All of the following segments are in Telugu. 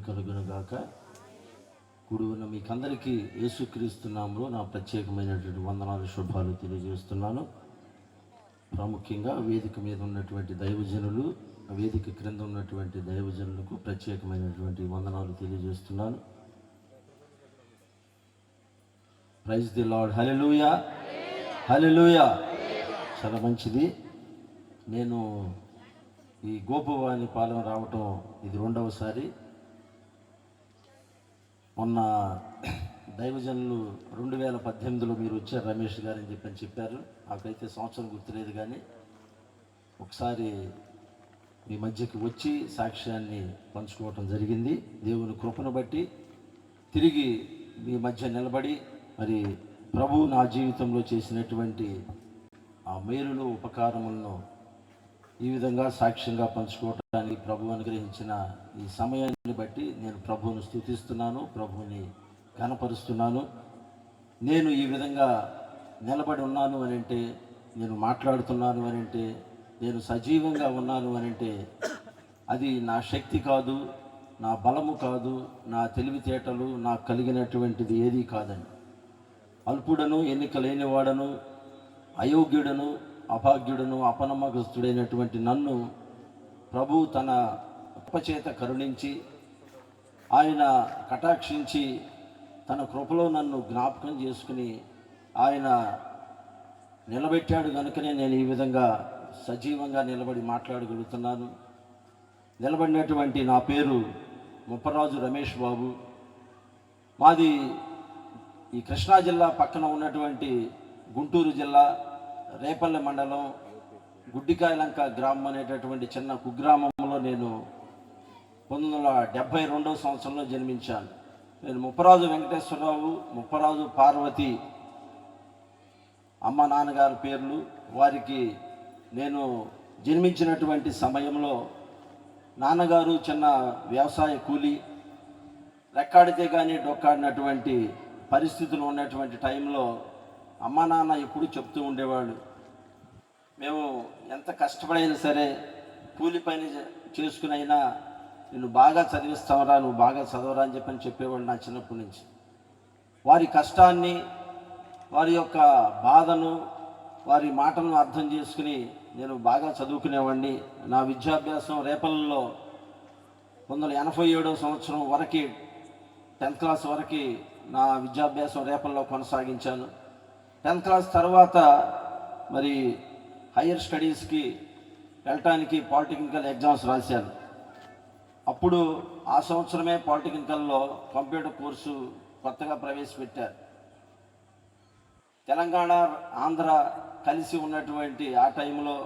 కలుగునుగాక. కూడి ఉన్న మీకందరికీ యేసుక్రీస్తు నామములో నా ప్రత్యేకమైనటువంటి వందనాలు, శుభాలు తెలియజేస్తున్నాను. ప్రాముఖ్యంగా వేదిక మీద ఉన్నటువంటి దైవజనులు, వేదిక క్రింద ఉన్నటువంటి దైవజనులకు ప్రత్యేకమైనటువంటి వందనాలు తెలియజేస్తున్నాను. Praise the lord. Hallelujah, hallelujah. చాలా మంచిది. నేను ఈ గోపవాని పాలన రావటం ఇది రెండవసారి. మొన్న దైవజనులు 2018లో మీరు వచ్చారు రమేష్ గారు అని చెప్పారు. నాకైతే సంవత్సరం గుర్తులేదు, కానీ ఒకసారి మీ మధ్యకి వచ్చి సాక్ష్యాన్ని పంచుకోవటం జరిగింది. దేవుని కృపను బట్టి తిరిగి మీ మధ్య నిలబడి మరి ప్రభు నా జీవితంలో చేసినటువంటి ఆ మేలులు, ఉపకారములను ఈ విధంగా సాక్ష్యంగా పంచుకోవటానికి ప్రభు అనుగ్రహించిన ఈ సమయాన్ని బట్టి నేను ప్రభువును స్తుతిస్తున్నాను, ప్రభువుని ఘనపరుస్తున్నాను. నేను ఈ విధంగా నిలబడి ఉన్నాను అని అంటే, నేను మాట్లాడుతున్నాను అని అంటే, నేను సజీవంగా ఉన్నాను అని అంటే అది నా శక్తి కాదు, నా బలము కాదు, నా తెలివితేటలు నాకు కలిగినటువంటిది ఏదీ కాదండి. అల్పుడను, ఎన్నిక లేనివాడను, అయోగ్యుడను, అభాగ్యుడను, అపనమ్మకస్తుడైనటువంటి నన్ను ప్రభు తన కృపచేత కరుణించి, ఆయన కటాక్షించి, తన కృపలో నన్ను జ్ఞాపకం చేసుకుని ఆయన నిలబెట్టాడు. కనుకనే నేను ఈ విధంగా సజీవంగా నిలబడి మాట్లాడగలుగుతున్నాను. నిలబడినటువంటి నా పేరు ముప్పరాజు రమేష్ బాబు. మాది ఈ కృష్ణా జిల్లా పక్కన ఉన్నటువంటి గుంటూరు జిల్లా రేపల్లె మండలం గుడ్డికాయలంక గ్రామం అనేటటువంటి చిన్న కుగ్రామంలో నేను 1972 సంవత్సరంలో జన్మించాను. నేను ముప్పరాజు వెంకటేశ్వరరావు, ముప్పరాజు పార్వతి అమ్మ నాన్నగారి పేర్లు. వారికి నేను జన్మించినటువంటి సమయంలో నాన్నగారు చిన్న వ్యవసాయ కూలి, రెక్కాడితే కానీ డొక్కాడినటువంటి పరిస్థితులు ఉన్నటువంటి టైంలో అమ్మ నాన్న ఎప్పుడు చెప్తూ ఉండేవాళ్ళు, మేము ఎంత కష్టపడైనా సరే కూలి పని చేసుకుని అయినా నిన్ను బాగా చదివిస్తావరా, నువ్వు బాగా చదవరా అని చెప్పేవాళ్ళు నా చిన్నప్పటి నుంచి. వారి కష్టాన్ని, వారి యొక్క బాధను, వారి మాటలను అర్థం చేసుకుని నేను బాగా చదువుకునేవాడిని. నా విద్యాభ్యాసం రేపల్లలో 1987 సంవత్సరం వరకు 10th క్లాస్ వరకు నా విద్యాభ్యాసం రేపల్లో కొనసాగించాను. 10th క్లాస్ తర్వాత మరి హయ్యర్ స్టడీస్కి వెళ్ళటానికి పాలిటెక్నికల్ ఎగ్జామ్స్ రాశాను. అప్పుడు ఆ సంవత్సరమే పాలిటెక్నికల్లో కంప్యూటర్ కోర్సు కొత్తగా ప్రవేశపెట్టారు. తెలంగాణ, ఆంధ్ర కలిసి ఉన్నటువంటి ఆ టైంలో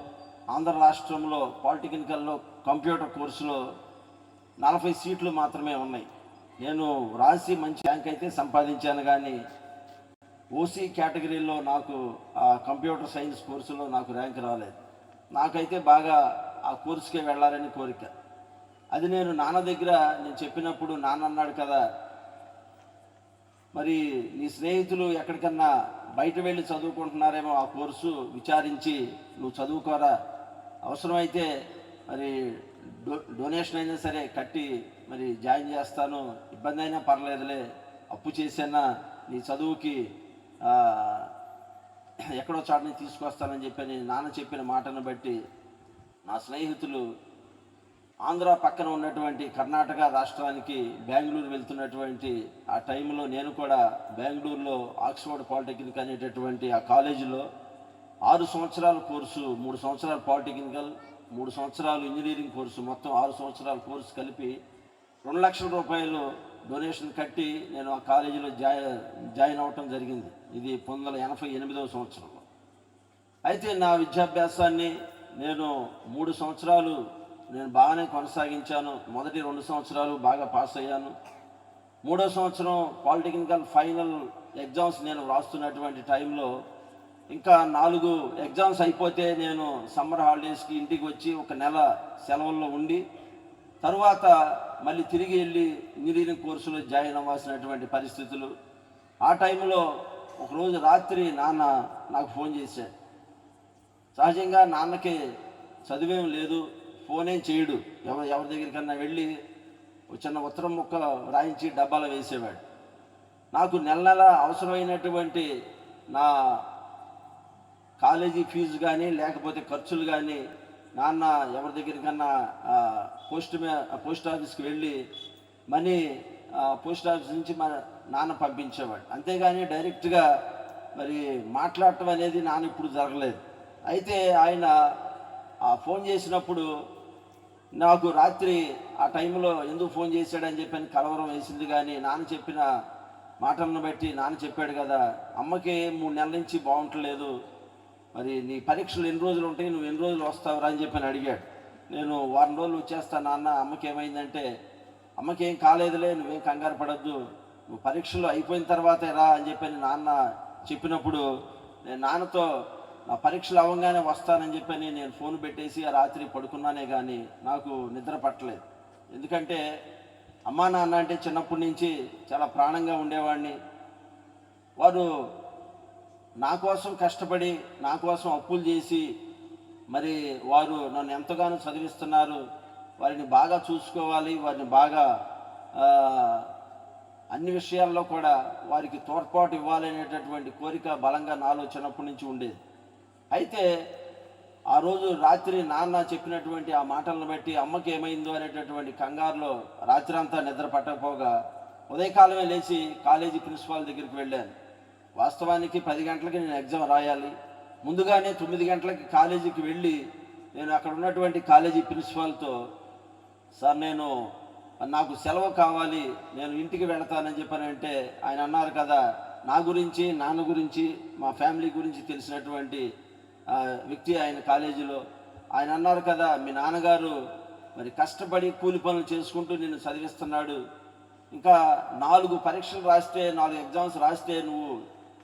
ఆంధ్ర రాష్ట్రంలో పాలిటెక్నికల్లో కంప్యూటర్ కోర్సులో 40 సీట్లు మాత్రమే ఉన్నాయి. నేను రాసి మంచి ర్యాంక్ అయితే సంపాదించాను, కానీ ఓసీ కేటగిరీలో నాకు ఆ కంప్యూటర్ సైన్స్ కోర్సులో నాకు ర్యాంక్ రాలేదు. నాకైతే బాగా ఆ కోర్సుకే వెళ్ళాలని కోరిక. అది నేను నాన్న దగ్గర నేను చెప్పినప్పుడు నాన్న అన్నాడు కదా, మరి నీ స్నేహితులు ఎక్కడికన్నా బయట వెళ్ళి చదువుకుంటున్నారేమో, ఆ కోర్సు విచారించి నువ్వు చదువుకోరా, అవసరమైతే మరి డొనేషన్ అయినా సరే కట్టి మరి జాయిన్ చేస్తాను, ఇబ్బంది అయినా పర్లేదులే, అప్పు చేసినా నీ చదువుకి ఎక్కడో చాటుని తీసుకొస్తానని చెప్పని నాన్న చెప్పిన మాటను బట్టి నా స్నేహితులు ఆంధ్ర పక్కన ఉన్నటువంటి కర్ణాటక రాష్ట్రానికి బెంగళూరు వెళ్తున్నటువంటి ఆ టైంలో నేను కూడా బెంగళూరులో ఆక్స్ఫర్డ్ పాలిటెక్నిక్ అనేటటువంటి ఆ కాలేజీలో 6 సంవత్సరాల కోర్సు, 3 సంవత్సరాలు పాలిటెక్నికల్, 3 సంవత్సరాలు ఇంజనీరింగ్ కోర్సు, మొత్తం 6 సంవత్సరాల కోర్సు కలిపి 2 లక్షల రూపాయలు డొనేషన్ కట్టి నేను ఆ కాలేజీలో జాయిన్ అవ్వటం జరిగింది. ఇది 1988 సంవత్సరంలో. అయితే నా విద్యాభ్యాసాన్ని నేను 3 సంవత్సరాలు నేను బాగానే కొనసాగించాను. మొదటి 2 సంవత్సరాలు బాగా పాస్ అయ్యాను. 3వ సంవత్సరం పాలిటెక్నికల్ ఫైనల్ ఎగ్జామ్స్ నేను రాస్తున్నటువంటి టైంలో ఇంకా 4 ఎగ్జామ్స్ అయిపోతే నేను సమ్మర్ హాలిడేస్కి ఇంటికి వచ్చి 1 నెల సెలవుల్లో ఉండి తరువాత మళ్ళీ తిరిగి వెళ్ళి ఇంజనీరింగ్ కోర్సులో జాయిన్ అవ్వాల్సినటువంటి పరిస్థితులు. ఆ టైంలో ఒకరోజు రాత్రి నాన్న నాకు ఫోన్ చేశాడు. సహజంగా నాన్నకి చదివేం లేదు, ఫోన్ ఏం చేయడు. ఎవరి దగ్గరికన్నా వెళ్ళి ఒక చిన్న ఉత్తరం ముక్క రాయించి డబ్బాలో వేసేవాడు. నాకు నెల నెల అవసరమైనటువంటి నా కాలేజీ ఫీజు కానీ లేకపోతే ఖర్చులు కానీ నాన్న ఎవరి దగ్గరికన్నా పోస్ట్ ఆఫీస్కి వెళ్ళి మనీ పోస్ట్ ఆఫీస్ నుంచి మన నాన్న పంపించేవాడు. అంతేగాని డైరెక్ట్గా మరి మాట్లాడటం అనేది నాన్న ఇప్పుడు జరగలేదు. అయితే ఆయన ఫోన్ చేసినప్పుడు నాకు రాత్రి ఆ టైంలో ఎందుకు ఫోన్ చేశాడని చెప్పని కలవరం వేసింది. కానీ నాన్న చెప్పిన మాటలను బట్టి నాన్న చెప్పాడు కదా, అమ్మకి 3 నెలల నుంచి బాగుంటలేదు, మరి నీ పరీక్షలు ఎన్ని రోజులు ఉంటాయి, నువ్వు ఎన్ని రోజులు వస్తావురా అని చెప్పని అడిగాడు. నేను వారం రోజులు వచ్చేస్తా నాన్న, అమ్మకి ఏమైందంటే అమ్మకి ఏం కాలేదులే, నువ్వేం కంగారు పడద్దు, నువ్వు పరీక్షలు అయిపోయిన తర్వాతే రా అని చెప్పని నాన్న చెప్పినప్పుడు నేను నాన్నతో నా పరీక్షలు అవ్వగానే వస్తానని చెప్పని నేను ఫోన్ పెట్టేసి ఆ రాత్రి పడుకున్నానే కానీ నాకు నిద్ర పట్టలేదు. ఎందుకంటే అమ్మా నాన్న అంటే చిన్నప్పటి నుంచి చాలా ప్రాణంగా ఉండేవాడిని. వారు నా కోసం కష్టపడి నా కోసం అప్పులు చేసి మరి వారు నన్ను ఎంతగానో చదివిస్తున్నారు. వారిని బాగా చూసుకోవాలి, వారిని బాగా అన్ని విషయాల్లో కూడా వారికి తోడ్పాటు ఇవ్వాలనేటటువంటి కోరిక బలంగా నాలో చిన్నప్పటి నుంచి ఉండేది. అయితే ఆ రోజు రాత్రి నాన్న చెప్పినటువంటి ఆ మాటలను బట్టి అమ్మకి ఏమైందో అనేటటువంటి కంగారులో రాత్రి అంతా నిద్ర పట్టకపోగా ఉదయకాలమే లేచి కాలేజీ ప్రిన్సిపాల్ దగ్గరికి వెళ్ళాను. వాస్తవానికి 10 గంటలకి నేను ఎగ్జామ్ రాయాలి. ముందుగానే 9 గంటలకి కాలేజీకి వెళ్ళి నేను అక్కడ ఉన్నటువంటి కాలేజీ ప్రిన్సిపాల్తో, సార్ నాకు సెలవు కావాలి, నేను ఇంటికి వెళతానని చెప్పానంటే ఆయన అన్నారు కదా, నా గురించి నాన్న గురించి మా ఫ్యామిలీ గురించి తెలిసినటువంటి వ్యక్తి ఆయన కాలేజీలో. ఆయన అన్నారు కదా, మీ నాన్నగారు మరి కష్టపడి కూలి పనులు చేసుకుంటూ నిన్ను చదివిస్తున్నాడు, ఇంకా 4 పరీక్షలు రాస్తే 4 ఎగ్జామ్స్ రాస్తే నువ్వు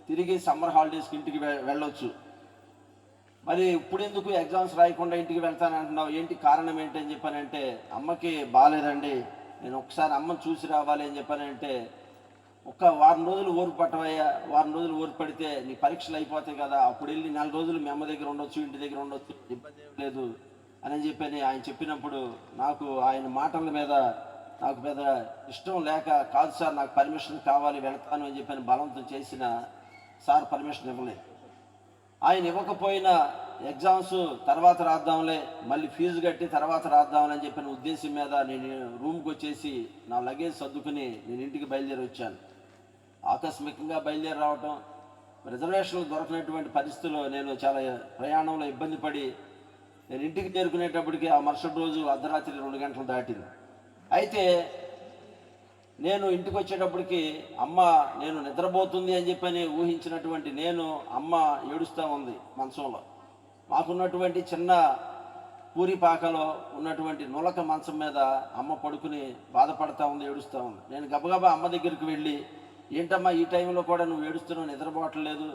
తిరిగి సమ్మర్ హాలిడేస్కి ఇంటికి వెళ్ళొచ్చు, మరి ఇప్పుడు ఎందుకు ఎగ్జామ్స్ రాయకుండా ఇంటికి వెళ్తానంటున్నావు, ఏంటి కారణం ఏంటి అని చెప్పానంటే అమ్మకి బాగాలేదండి, నేను ఒకసారి అమ్మని చూసి రావాలి అని చెప్పానంటే ఒక వారం రోజులు ఊరు పట్టవయ్యా, వారం రోజులు ఊరు పడితే నీ పరీక్షలు అయిపోతాయి కదా, అప్పుడు వెళ్ళి 4 రోజులు మీ అమ్మ దగ్గర ఉండొచ్చు, ఇంటి దగ్గర ఉండొచ్చు, ఇబ్బంది ఏం లేదు అని చెప్పని ఆయన చెప్పినప్పుడు నాకు ఆయన మాటల మీద నాకు పెద్ద ఇష్టం లేక, కాదు సార్ నాకు పర్మిషన్ కావాలి వెళ్తాను అని చెప్పని బలంతో చేసిన సార్ పర్మిషన్ ఇవ్వలేదు. ఆయన ఇవ్వకపోయినా ఎగ్జామ్స్ తర్వాత రాద్దాంలే, మళ్ళీ ఫీజు కట్టి తర్వాత రాద్దామని అని చెప్పిన ఉద్దేశం మీద నేను రూమ్కి వచ్చేసి నా లగేజ్ సర్దుకుని నేను ఇంటికి బయలుదేరి వచ్చాను. ఆకస్మికంగా బయలుదేరి రావటం, రిజర్వేషన్లు దొరకనటువంటి పరిస్థితుల్లో నేను చాలా ప్రయాణంలో ఇబ్బంది పడి నేను ఇంటికి చేరుకునేటప్పటికి ఆ మరుసటి రోజు అర్ధరాత్రి 2 గంటలు దాటింది. అయితే నేను ఇంటికి వచ్చేటప్పటికి అమ్మ నేను నిద్రపోతుంది అని చెప్పని ఊహించినటువంటి అమ్మ ఏడుస్తూ ఉంది మంచంలో. మాకున్నటువంటి చిన్న పూరిపాకలో ఉన్నటువంటి నులక మంచం మీద అమ్మ పడుకుని బాధపడతా ఉంది, ఏడుస్తూ ఉంది. నేను గబగబా అమ్మ దగ్గరికి వెళ్ళి, ఏంటమ్మా ఈ టైంలో కూడా నువ్వు ఏడుస్తున్నావు, నిద్రపోవట్లేదు,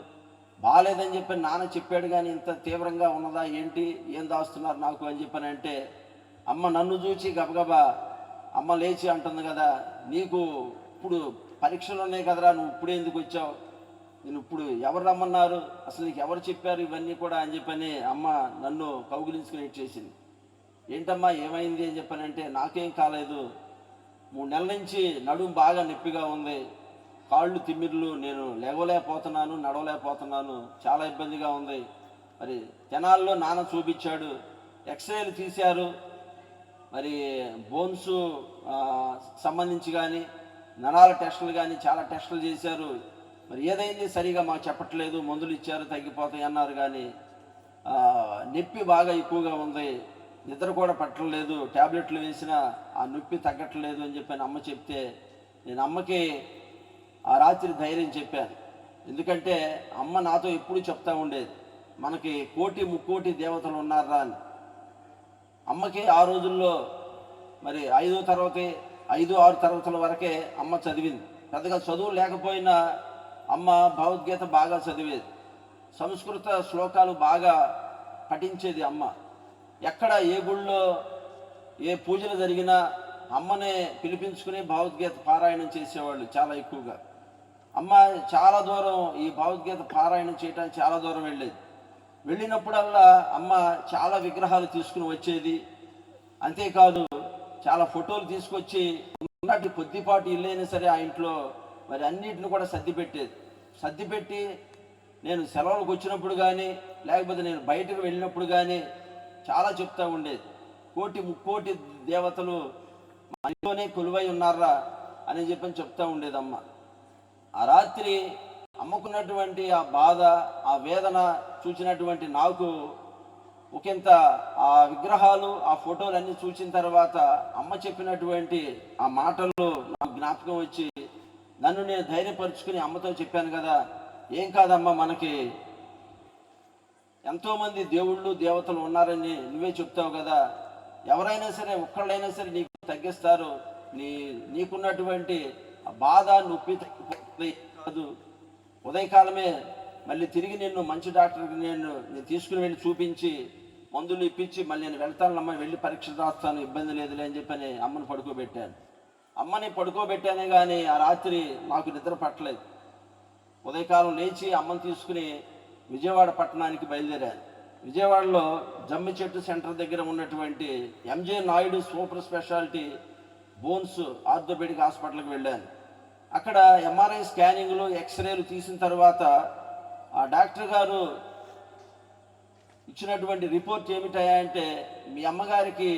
బాగాలేదని చెప్పి నాన్న చెప్పాడు కానీ ఇంత తీవ్రంగా ఉన్నదా ఏంటి, ఏం దాస్తున్నారు నాకు అని చెప్పానంటే అమ్మ నన్ను చూచి గబగబా అమ్మ లేచి అంటుంది కదా, నీకు ఇప్పుడు పరీక్షలు ఉన్నాయి కదరా, నువ్వు ఇప్పుడే ఎందుకు వచ్చావు, నేను ఇప్పుడు ఎవరు రమ్మన్నారు, అసలు నీకు ఎవరు చెప్పారు ఇవన్నీ కూడా అని చెప్పని అమ్మ నన్ను కౌగిలించుకుని ఇచ్చేసింది. ఏంటమ్మా ఏమైంది అని చెప్పానంటే నాకేం కాలేదు, 3 నెలల నుంచి నడుము బాగా నొప్పిగా ఉంది, కాళ్ళు తిమ్మిర్లు, నేను లేవలేకపోతున్నాను, నడవలేకపోతున్నాను, చాలా ఇబ్బందిగా ఉంది. మరి జనాల్లో నాన్న చూపించాడు, ఎక్స్రేలు తీశారు, మరి బోన్స్ సంబంధించి కానీ నరాల టెస్టులు కానీ చాలా టెస్టులు చేశారు, మరి ఏదైంది సరిగా మాకు చెప్పట్లేదు, మందులు ఇచ్చారు తగ్గిపోతాయి అన్నారు కానీ నొప్పి బాగా ఎక్కువగా ఉంది, నిద్ర కూడా పట్టలేదు, ట్యాబ్లెట్లు వేసినా ఆ నొప్పి తగ్గట్లేదు అని చెప్పి అమ్మ చెప్తే నేను అమ్మకి ఆ రాత్రి ధైర్యం చెప్పాను. ఎందుకంటే అమ్మ నాతో ఎప్పుడు చెప్తా ఉండేది, మనకి 1 కోటి దేవతలు ఉన్నారా అని. అమ్మకి ఆ రోజుల్లో మరి 5వ తరగతి 5-6 తరగతుల వరకే అమ్మ చదివింది. పెద్దగా చదువు లేకపోయినా అమ్మ భగవద్గీత బాగా చదివేది, సంస్కృత శ్లోకాలు బాగా పఠించేది అమ్మ. ఎక్కడ ఏ గుళ్ళో ఏ పూజలు జరిగినా అమ్మనే పిలిపించుకుని భగవద్గీత పారాయణం చేసేవాళ్ళు చాలా ఎక్కువగా. అమ్మ చాలా దూరం ఈ భగవద్గీత పారాయణం చేయడానికి చాలా దూరం వెళ్ళినప్పుడల్లా అమ్మ చాలా విగ్రహాలు తీసుకుని వచ్చేది. అంతేకాదు చాలా ఫోటోలు తీసుకొచ్చి ఉన్నట్టు కొద్దిపాటి ఇల్లు అయినా సరే ఆ ఇంట్లో మరి అన్నిటిని కూడా సర్దిపెట్టి నేను సెలవులకు వచ్చినప్పుడు కానీ లేకపోతే నేను బయటకు వెళ్ళినప్పుడు కానీ చాలా చెప్తూ ఉండేది. ముక్కోటి దేవతలు మనలోనే కొలువై ఉన్నారా అని చెప్తూ ఉండేదమ్మ. ఆ రాత్రి అమ్మకున్నటువంటి ఆ బాధ, ఆ వేదన చూసినటువంటి నాకు ఒకంత ఆ విగ్రహాలు, ఆ ఫోటోలు అన్నీ చూసిన తర్వాత అమ్మ చెప్పినటువంటి ఆ మాటలు నాకు జ్ఞాపకం వచ్చి నన్ను నేను ధైర్యపరుచుకుని అమ్మతో చెప్పాను కదా, ఏం కాదమ్మా, మనకి ఎంతోమంది దేవుళ్ళు దేవతలు ఉన్నారని నువ్వే చెప్తావు కదా, ఎవరైనా సరే ఒక్కళ్ళైనా సరే నీకు తగ్గిస్తారు, నీకున్నటువంటి బాధ నొప్పి తగ్గిపోతుంది కాదు. ఉదయకాలమే మళ్ళీ తిరిగి నిన్ను మంచి డాక్టర్కి నేను తీసుకుని వెళ్ళి చూపించి మందులు ఇప్పించి మళ్ళీ నేను వెళ్తానమ్మా, వెళ్ళి పరీక్ష రాస్తాను, ఇబ్బంది లేదులే అని చెప్పని అమ్మని పడుకోబెట్టాను. అమ్మని పడుకోబెట్టానే కానీ ఆ రాత్రి నాకు నిద్ర పట్టలేదు. ఉదయకాలం లేచి అమ్మని తీసుకుని విజయవాడ పట్టణానికి బయలుదేరాను. విజయవాడలో జమ్మి చెట్టు సెంటర్ దగ్గర ఉన్నటువంటి MJ Naidu super speciality bones orthopaedic హాస్పిటల్కి వెళ్ళాను. అక్కడ ఎంఆర్ఐ స్కానింగ్లు, ఎక్స్రేలు తీసిన తర్వాత ఆ డాక్టర్ గారు ఇచ్చినటువంటి రిపోర్ట్ ఏమిటాయంటే, మీ అమ్మగారికి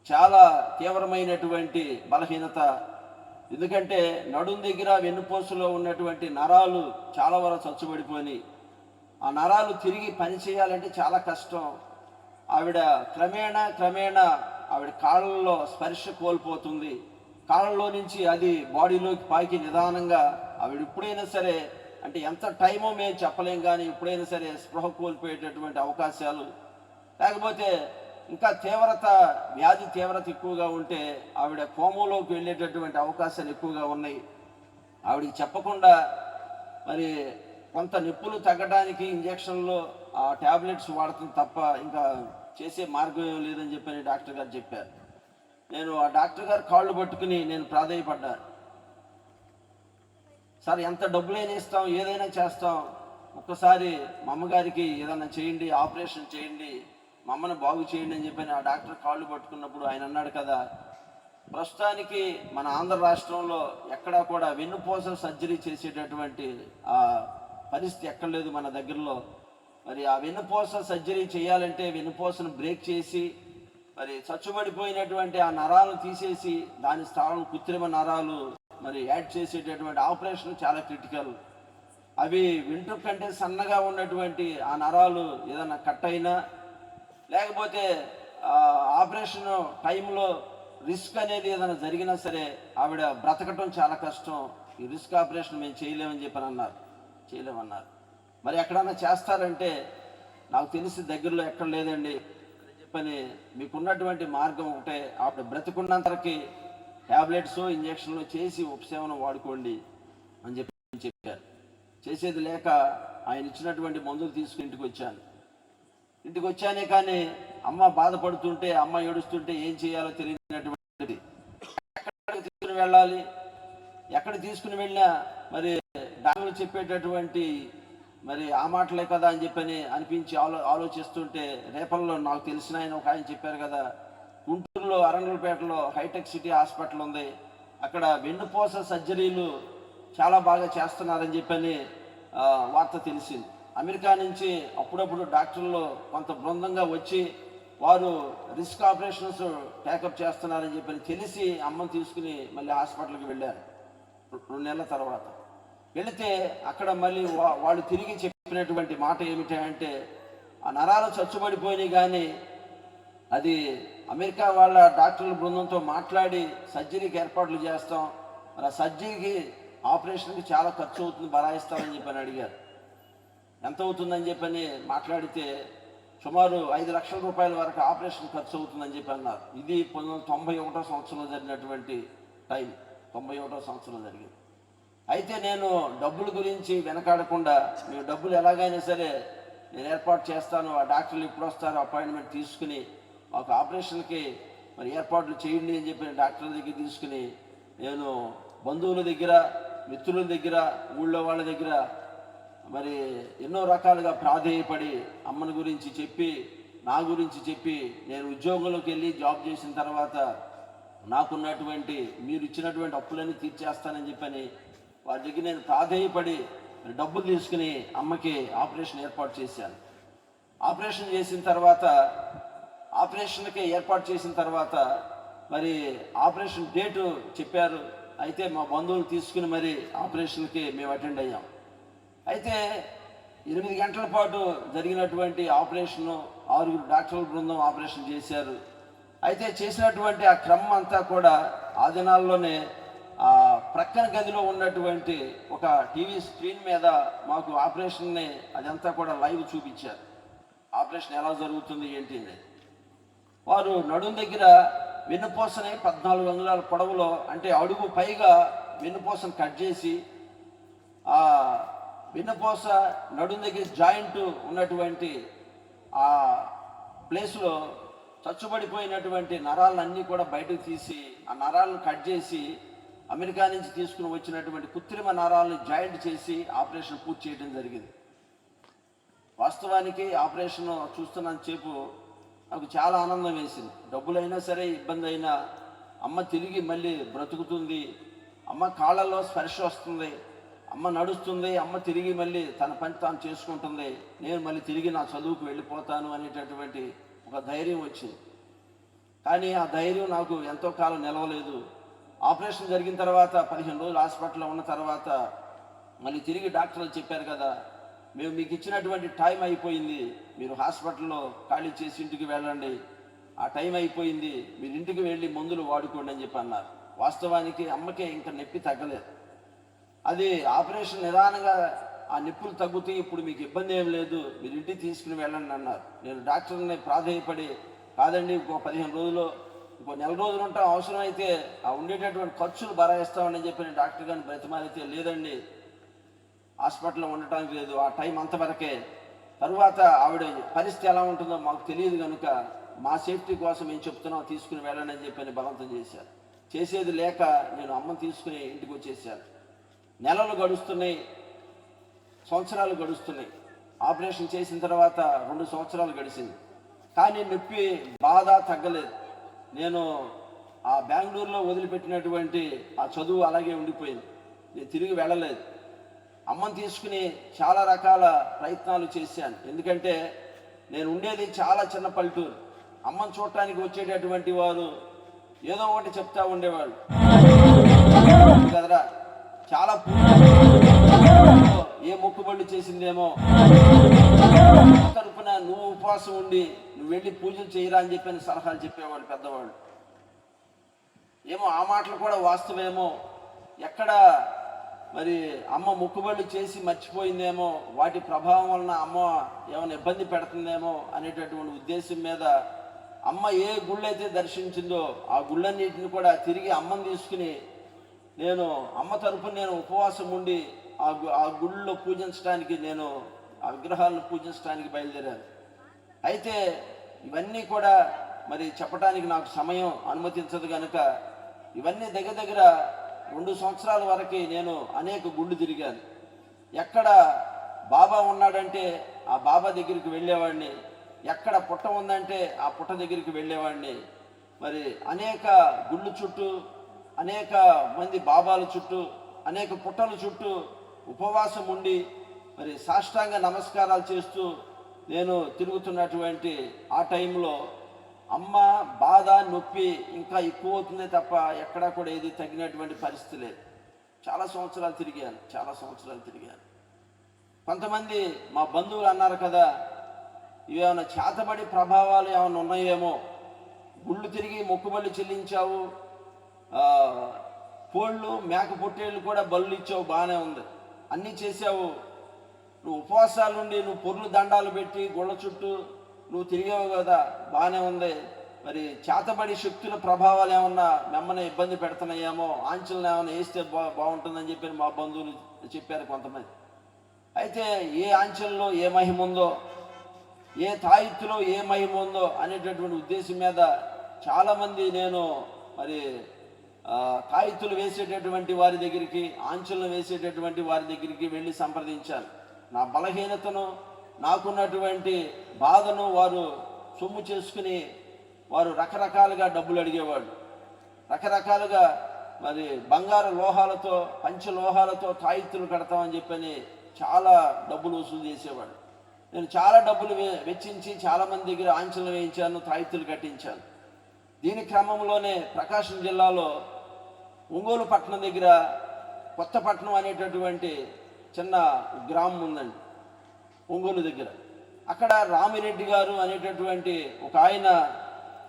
చాలా తీవ్రమైనటువంటి బలహీనత, ఎందుకంటే నడుం దగ్గర వెన్నుపూసలో ఉన్నటువంటి నరాలు చాలా వరకు చచ్చుబడిపోయి ఆ నరాలు తిరిగి పని చేయాలంటే చాలా కష్టం. ఆవిడ క్రమేణా ఆవిడ కాళ్ళలో స్పర్శ కోల్పోతుంది. కాళ్ళలో నుంచి అది బాడీలోకి పాకి నిదానంగా ఆవిడ ఇప్పుడైనా సరే, అంటే ఎంత టైమో మేము చెప్పలేం, కానీ ఇప్పుడైనా సరే స్పృహ కోల్పోయేటటువంటి అవకాశాలు, లేకపోతే ఇంకా వ్యాధి తీవ్రత ఎక్కువగా ఉంటే ఆవిడ కోమలోకి వెళ్ళేటటువంటి అవకాశాలు ఎక్కువగా ఉన్నాయి. ఆవిడకి చెప్పకుండా మరి కొంత నొప్పులు తగ్గడానికి ఇంజక్షన్లు, ఆ ట్యాబ్లెట్స్ వాడుతుంది తప్ప ఇంకా చేసే మార్గం ఏం లేదని చెప్పని డాక్టర్ గారు చెప్పారు. నేను ఆ డాక్టర్ గారు కాళ్ళు పట్టుకుని నేను ప్రాధేయపడ్డాను. సార్, ఎంత డబ్బులైనా ఇస్తాం, ఏదైనా చేస్తాం, ఒక్కసారి మా అమ్మగారికి ఏదైనా చేయండి, ఆపరేషన్ చేయండి, మా అమ్మని బాగు చేయండి అని చెప్పని ఆ డాక్టర్ కాళ్ళు పట్టుకున్నప్పుడు ఆయన అన్నాడు కదా, ప్రస్తుతానికి మన ఆంధ్ర రాష్ట్రంలో ఎక్కడా కూడా వెన్నుపూస సర్జరీ చేసేటటువంటి ఆ పరిస్థితి ఎక్కడ లేదు మన దగ్గరలో. మరి ఆ వెన్నుపూస సర్జరీ చేయాలంటే వెన్నుపూసను బ్రేక్ చేసి మరి చచ్చుబడిపోయినటువంటి ఆ నరాలను తీసేసి దాని స్థానం కృత్రిమ నరాలు మరి యాడ్ చేసేటటువంటి ఆపరేషన్ చాలా క్రిటికల్. అవి వెంట్రుక కంటే సన్నగా ఉన్నటువంటి ఆ నరాలు ఏదైనా కట్ అయినా, లేకపోతే ఆపరేషన్ టైంలో రిస్క్ అనేది ఏదైనా జరిగినా సరే ఆవిడ బ్రతకటం చాలా కష్టం, ఈ రిస్క్ ఆపరేషన్ మేము చేయలేమన్నారు. మరి ఎక్కడన్నా చేస్తారంటే నాకు తెలిసి దగ్గరలో ఎక్కడ లేదండి అని చెప్పని, మీకున్నటువంటి మార్గం ఒకటే, ఆవిడ బ్రతికున్నంతకి ట్యాబ్లెట్స్, ఇంజక్షన్లు చేసి ఉపశమనం వాడుకోండి అని చెప్పారు. చేసేది లేక ఆయన ఇచ్చినటువంటి మందులు తీసుకుని ఇంటికి వచ్చానే కానీ అమ్మ బాధపడుతుంటే, అమ్మ ఏడుస్తుంటే ఏం చేయాలో తెలియనటువంటి, ఎక్కడ తీసుకుని వెళ్ళినా మరి డాక్టర్లు చెప్పేటటువంటి మరి ఆ మాటలే కదా అని చెప్పని అనిపించి ఆలోచిస్తుంటే, రేపల్లో నాకు తెలిసిన ఆయన ఒక ఆయన చెప్పారు కదా, గుంటూరులో అరంగల్పేటలో హైటెక్ సిటీ హాస్పిటల్ ఉంది, అక్కడ వెన్నుపూస సర్జరీలు చాలా బాగా చేస్తున్నారని చెప్పని వార్త తెలిసింది. అమెరికా నుంచి అప్పుడప్పుడు డాక్టర్లు కొంత బృందంగా వచ్చి వారు రిస్క్ ఆపరేషన్స్ టేకప్ చేస్తున్నారని చెప్పని తెలిసి అమ్మని తీసుకుని మళ్ళీ హాస్పిటల్కి వెళ్ళారు. 2 నెలల తర్వాత వెళితే అక్కడ మళ్ళీ వాళ్ళు తిరిగి చెప్పినటువంటి మాట ఏమిటంటే, ఆ నరాలు చచ్చుబడిపోయినాయి, కానీ అది అమెరికా వాళ్ళ డాక్టర్ల బృందంతో మాట్లాడి సర్జరీకి ఏర్పాట్లు చేస్తాం, మరి ఆ సర్జరీకి ఆపరేషన్కి చాలా ఖర్చు అవుతుంది, బరాయిస్తామని చెప్పని అడిగారు. ఎంత అవుతుందని చెప్పని మాట్లాడితే సుమారు 5 లక్షల రూపాయల వరకు ఆపరేషన్ ఖర్చు అవుతుందని చెప్పి అన్నారు. ఇది 1991 సంవత్సరంలో జరిగినటువంటి టైం, 91 సంవత్సరంలో జరిగింది. అయితే నేను డబ్బుల గురించి వెనకాడకుండా, మీరు డబ్బులు ఎలాగైనా సరే నేను ఏర్పాటు చేస్తాను, ఆ డాక్టర్లు ఇప్పుడు వస్తారు అపాయింట్మెంట్ తీసుకుని మాకు ఆపరేషన్కి మరి ఏర్పాట్లు చేయండి అని చెప్పి డాక్టర్ల దగ్గర తీసుకుని నేను బంధువుల దగ్గర, మిత్రుల దగ్గర, ఊళ్ళో వాళ్ళ దగ్గర మరి ఎన్నో రకాలుగా ప్రాధేయపడి అమ్మని గురించి చెప్పి, నా గురించి చెప్పి, నేను ఉద్యోగంలోకి వెళ్ళి జాబ్ చేసిన తర్వాత నాకున్నటువంటి మీరు ఇచ్చినటువంటి అప్పులన్నీ తీర్చేస్తానని చెప్పని వారి దగ్గర నేను ప్రాధేయపడి డబ్బులు తీసుకుని అమ్మకి ఆపరేషన్ ఏర్పాటు చేశాను. ఆపరేషన్ చేసిన తర్వాత ఆపరేషన్కి ఏర్పాటు చేసిన తర్వాత మరి ఆపరేషన్ డేటు చెప్పారు. అయితే మా బంధువులు తీసుకుని మరి ఆపరేషన్కి మేము అటెండ్ అయ్యాం. అయితే 8 గంటల పాటు జరిగినటువంటి ఆపరేషను 6 డాక్టర్ల బృందం ఆపరేషన్ చేశారు. అయితే చేసినటువంటి ఆ క్రమం అంతా కూడా ఆ దినాల్లోనే ఆ ప్రక్కన గదిలో ఉన్నటువంటి ఒక టీవీ స్క్రీన్ మీద మాకు ఆపరేషన్ని అదంతా కూడా లైవ్ చూపించారు. ఆపరేషన్ ఎలా జరుగుతుంది ఏంటి అని. వారు నడుం దగ్గర వెన్నుపూసని 14 అంగుళాల పొడవులో, అంటే అడుగు పైగా వెన్నుపూసను కట్ చేసి ఆ వెన్నుపూస నడుం దగ్గర జాయింట్ ఉన్నటువంటి ఆ ప్లేస్లో చచ్చుబడిపోయినటువంటి నరాలన్నీ కూడా బయటకు తీసి ఆ నరాలను కట్ చేసి అమెరికా నుంచి తీసుకుని వచ్చినటువంటి కృత్రిమ నరాలను జాయింట్ చేసి ఆపరేషన్ పూర్తి చేయడం జరిగింది. వాస్తవానికి ఆపరేషన్ చూస్తున్నంతసేపు నాకు చాలా ఆనందం వేసింది. డబ్బులైనా సరే, ఇబ్బంది అయినా అమ్మ తిరిగి మళ్ళీ బ్రతుకుతుంది, అమ్మ కాళ్ళల్లో స్పర్శ వస్తుంది, అమ్మ నడుస్తుంది, అమ్మ తిరిగి మళ్ళీ తన పని తాను చేసుకుంటుంది, నేను మళ్ళీ తిరిగి నా చదువుకు వెళ్ళిపోతాను అనేటటువంటి ఒక ధైర్యం వచ్చింది. కానీ ఆ ధైర్యం నాకు ఎంతో కాలం నిలవలేదు. ఆపరేషన్ జరిగిన తర్వాత 15 రోజులు హాస్పిటల్లో ఉన్న తర్వాత మళ్ళీ తిరిగి డాక్టర్లు చెప్పారు కదా, మేము మీకు ఇచ్చినటువంటి టైం అయిపోయింది, మీరు హాస్పిటల్లో ఖాళీ చేసి ఇంటికి వెళ్ళండి, ఆ టైం అయిపోయింది, మీరు ఇంటికి వెళ్ళి మందులు వాడుకోండి అని చెప్పి అన్నారు. వాస్తవానికి అమ్మకే ఇంకా నొప్పి తగ్గలేదు. అది ఆపరేషన్ నిదానంగా ఆ నొప్పులు తగ్గుతాయి, ఇప్పుడు మీకు ఇబ్బంది ఏం లేదు, మీరు ఇంటికి తీసుకుని వెళ్ళండి అన్నారు. నేను డాక్టర్ని ప్రాధేయపడి, కాదండి ఇంకో 15 రోజులు, ఇంకో నెల రోజులు ఉంటాం, అవసరం అయితే ఆ ఉండేటటువంటి ఖర్చులు భరాయిస్తామని చెప్పి నేను డాక్టర్ గారిని బ్రతిమాలితే, లేదండి హాస్పిటల్లో ఉండటానికి లేదు, ఆ టైం అంతవరకే, తరువాత ఆవిడ పరిస్థితి ఎలా ఉంటుందో మాకు తెలియదు కనుక మా సేఫ్టీ కోసం ఏం చెప్తున్నాం తీసుకుని వెళ్ళండి అని చెప్పి బలవంతం చేశారు. చేసేది లేక నేను అమ్మని తీసుకుని ఇంటికి వచ్చేసాను. నెలలు గడుస్తున్నాయి, సంవత్సరాలు గడుస్తున్నాయి. ఆపరేషన్ చేసిన తర్వాత 2 సంవత్సరాలు గడిచింది, కానీ నొప్పి బాధ తగ్గలేదు. నేను ఆ బెంగళూరులో వదిలిపెట్టినటువంటి ఆ చదువు అలాగే ఉండిపోయింది, నేను తిరిగి వెళ్ళలేదు. అమ్మని తీసుకుని చాలా రకాల ప్రయత్నాలు చేశాను. ఎందుకంటే నేను ఉండేది చాలా చిన్న పల్లెటూరు. అమ్మని చూడటానికి వచ్చేటటువంటి వారు ఏదో ఒకటి చెప్తా ఉండేవాళ్ళు కదరా, చాలా ఏ మొక్కుబళ్ళు చేసిందేమో, తరపున నువ్వు ఉపవాసం ఉండి నువ్వు వెళ్ళి పూజలు చేయరా అని చెప్పి సలహాలు చెప్పేవాళ్ళు పెద్దవాళ్ళు. ఏమో ఆ మాటలు కూడా వాస్తవేమో, ఎక్కడ మరి అమ్మ మొక్కుబళ్ళు చేసి మర్చిపోయిందేమో, వాటి ప్రభావం వలన అమ్మ ఏమైనా ఇబ్బంది పెడుతుందేమో అనేటటువంటి ఉద్దేశం మీద అమ్మ ఏ గుళ్ళు అయితే దర్శించిందో ఆ గుళ్ళన్నిటిని కూడా తిరిగి అమ్మని తీసుకుని నేను అమ్మ తరపున నేను ఉపవాసం ఉండి ఆ గుళ్ళలో పూజించడానికి, నేను ఆ విగ్రహాలను పూజించడానికి బయలుదేరాను. అయితే ఇవన్నీ కూడా మరి చెప్పడానికి నాకు సమయం అనుమతించదు కనుక ఇవన్నీ దగ్గర 2 సంవత్సరాల వరకు నేను అనేక గుళ్ళు తిరిగాను. ఎక్కడ బాబా ఉన్నాడంటే ఆ బాబా దగ్గరికి వెళ్ళేవాడిని, ఎక్కడ పుట్ట ఉందంటే ఆ పుట్ట దగ్గరికి వెళ్ళేవాడిని. మరి అనేక గుళ్ళు చుట్టూ, అనేక మంది బాబాల చుట్టూ, అనేక పుట్టల చుట్టూ ఉపవాసం ఉండి మరి సాష్టాంగ నమస్కారాలు చేస్తూ నేను తిరుగుతున్నటువంటి ఆ టైంలో అమ్మ బాధ నొప్పి ఇంకా ఎక్కువ అవుతుందే తప్ప ఎక్కడా కూడా ఏది తగ్గినటువంటి పరిస్థితి లేదు. చాలా సంవత్సరాలు తిరిగాను. కొంతమంది మా బంధువులు అన్నారు కదా, ఇవేమైనా చేతబడి ప్రభావాలు ఏమైనా ఉన్నాయేమో, గుళ్ళు తిరిగి మొక్కుబళ్ళు చెల్లించావు, కోళ్ళు మేక పొట్టేళ్ళు కూడా బళ్ళు ఇచ్చావు, బాగానే ఉంది, అన్నీ చేసావు, నువ్వు ఉపవాసాలు ఉండి నువ్వు పొర్లు దండాలు పెట్టి గుళ్ళ చుట్టూ నువ్వు తిరిగావు కదా, బాగానే ఉంది, మరి చేతబడి శక్తుల ప్రభావాలు ఏమన్నా మిమ్మల్ని ఇబ్బంది పెడుతున్నాయేమో, ఆంక్షలను ఏమైనా వేస్తే బాగుంటుందని చెప్పి మా బంధువులు చెప్పారు కొంతమంది. అయితే ఏ ఆంక్షల్లో ఏ మహిమ ఉందో, ఏ తాయిత్తులో ఏ మహిమ ఉందో అనేటటువంటి ఉద్దేశం మీద చాలామంది నేను మరి తాయిత్తులు వేసేటటువంటి వారి దగ్గరికి, ఆంక్షలను వేసేటటువంటి వారి దగ్గరికి వెళ్ళి సంప్రదించాను. నా బలహీనతను, నాకున్నటువంటి బాధను వారు సొమ్ము చేసుకుని వారు రకరకాలుగా డబ్బులు అడిగేవాడు. రకరకాలుగా మరి బంగారు లోహాలతో పంచలోహాలతో తాయిత్తులు కడతామని చెప్పని చాలా డబ్బులు వసూలు చేసేవాడు. నేను చాలా డబ్బులు వెచ్చించి చాలామంది దగ్గర ఆంక్షలు వేయించాను, తాయిత్తులు కట్టించాను. దీని క్రమంలోనే ప్రకాశం జిల్లాలో ఒంగోలు పట్టణం దగ్గర కొత్తపట్నం అనేటటువంటి చిన్న గ్రామం ఉందండి, ఒంగోలు దగ్గర. అక్కడ రామిరెడ్డి గారు అనేటటువంటి ఒక ఆయన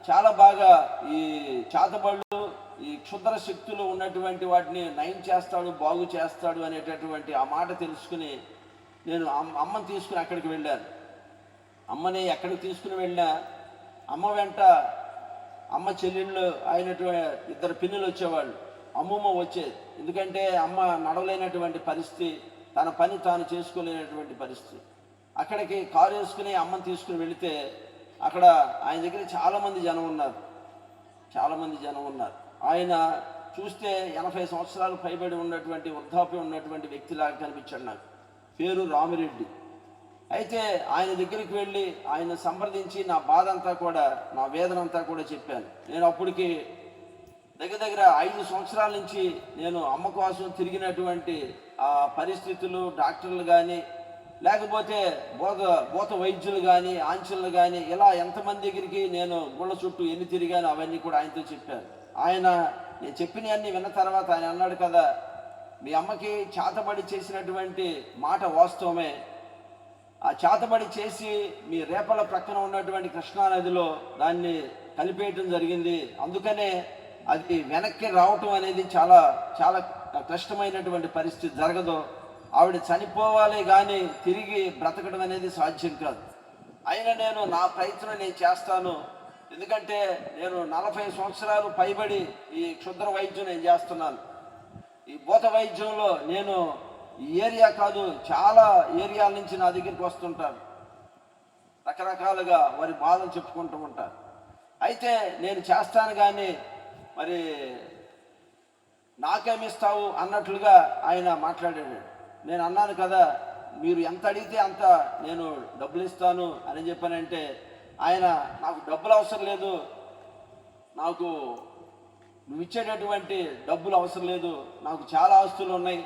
చాలా బాగా ఈ చేతబళ్ళు, ఈ క్షుద్ర శక్తులు ఉన్నటువంటి వాటిని నయం చేస్తాడు, బాగు చేస్తాడు అనేటటువంటి ఆ మాట తెలుసుకుని నేను అమ్మని తీసుకుని అక్కడికి వెళ్ళాను. అమ్మని ఎక్కడికి తీసుకుని వెళ్ళినా అమ్మ వెంట అమ్మ చెల్లెళ్ళు అయినటువంటి 2 పిన్నులు వచ్చేవాళ్ళు, అమ్మమ్మ వచ్చేది. ఎందుకంటే అమ్మ నడవలేనటువంటి పరిస్థితి, తన పని తాను చేసుకోలేనటువంటి పరిస్థితి. అక్కడికి కారు వేసుకుని అమ్మని తీసుకుని వెళితే అక్కడ ఆయన దగ్గర చాలామంది జనం ఉన్నారు. ఆయన చూస్తే 80 సంవత్సరాలు పైబడి ఉన్నటువంటి వృద్ధాప్యం ఉన్నటువంటి వ్యక్తిలాగా కనిపించాడు నాకు. పేరు రామిరెడ్డి. అయితే ఆయన దగ్గరికి వెళ్ళి ఆయన సంప్రదించి నా బాధ అంతా కూడా, నా వేదన అంతా కూడా చెప్పాను. నేను అప్పటికి దగ్గర 5 సంవత్సరాల నుంచి నేను అమ్మ కోసం తిరిగినటువంటి ఆ పరిస్థితులు, డాక్టర్లు కానీ లేకపోతే భూత వైద్యులు కానీ ఆంక్షలు కానీ ఇలా ఎంతమంది దగ్గరికి నేను గుళ్ళ చుట్టూ ఎన్ని తిరిగాను అవన్నీ కూడా ఆయనతో చెప్పాను. ఆయన నేను చెప్పినవన్నీ విన్న తర్వాత ఆయన అన్నాడు కదా, మీ అమ్మకి చేతబడి చేసినటువంటి మాట వాస్తవమే. ఆ చేతబడి చేసి మీ రేపల ప్రక్కన ఉన్నటువంటి కృష్ణానదిలో దాన్ని కలిపేయటం జరిగింది. అందుకనే అది వెనక్కి రావటం అనేది చాలా చాలా కష్టమైనటువంటి పరిస్థితి జరగదు. ఆవిడ చనిపోవాలి కానీ తిరిగి బ్రతకడం అనేది సాధ్యం కాదు. అయినా నా ప్రయత్నం నేను చేస్తాను. ఎందుకంటే నేను 40 సంవత్సరాలు పైబడి ఈ క్షుద్ర వైద్యం నేను చేస్తున్నాను. ఈ భూత వైద్యంలో నేను ఈ ఏరియా కాదు, చాలా ఏరియాల నుంచి నా దగ్గరికి వస్తుంటారు. రకరకాలుగా వారి బాధలు చెప్పుకుంటూ ఉంటారు. అయితే నేను చేస్తాను కానీ మరి నాకేమిస్తావు అన్నట్లుగా ఆయన మాట్లాడాడు. నేను అన్నాను కదా, మీరు ఎంత అడిగితే అంత నేను డబ్బులు ఇస్తాను అని చెప్పానంటే ఆయన, నాకు డబ్బులు అవసరం లేదు, నాకు నువ్వు ఇచ్చేటటువంటి డబ్బులు అవసరం లేదు, నాకు చాలా ఆస్తులు ఉన్నాయి,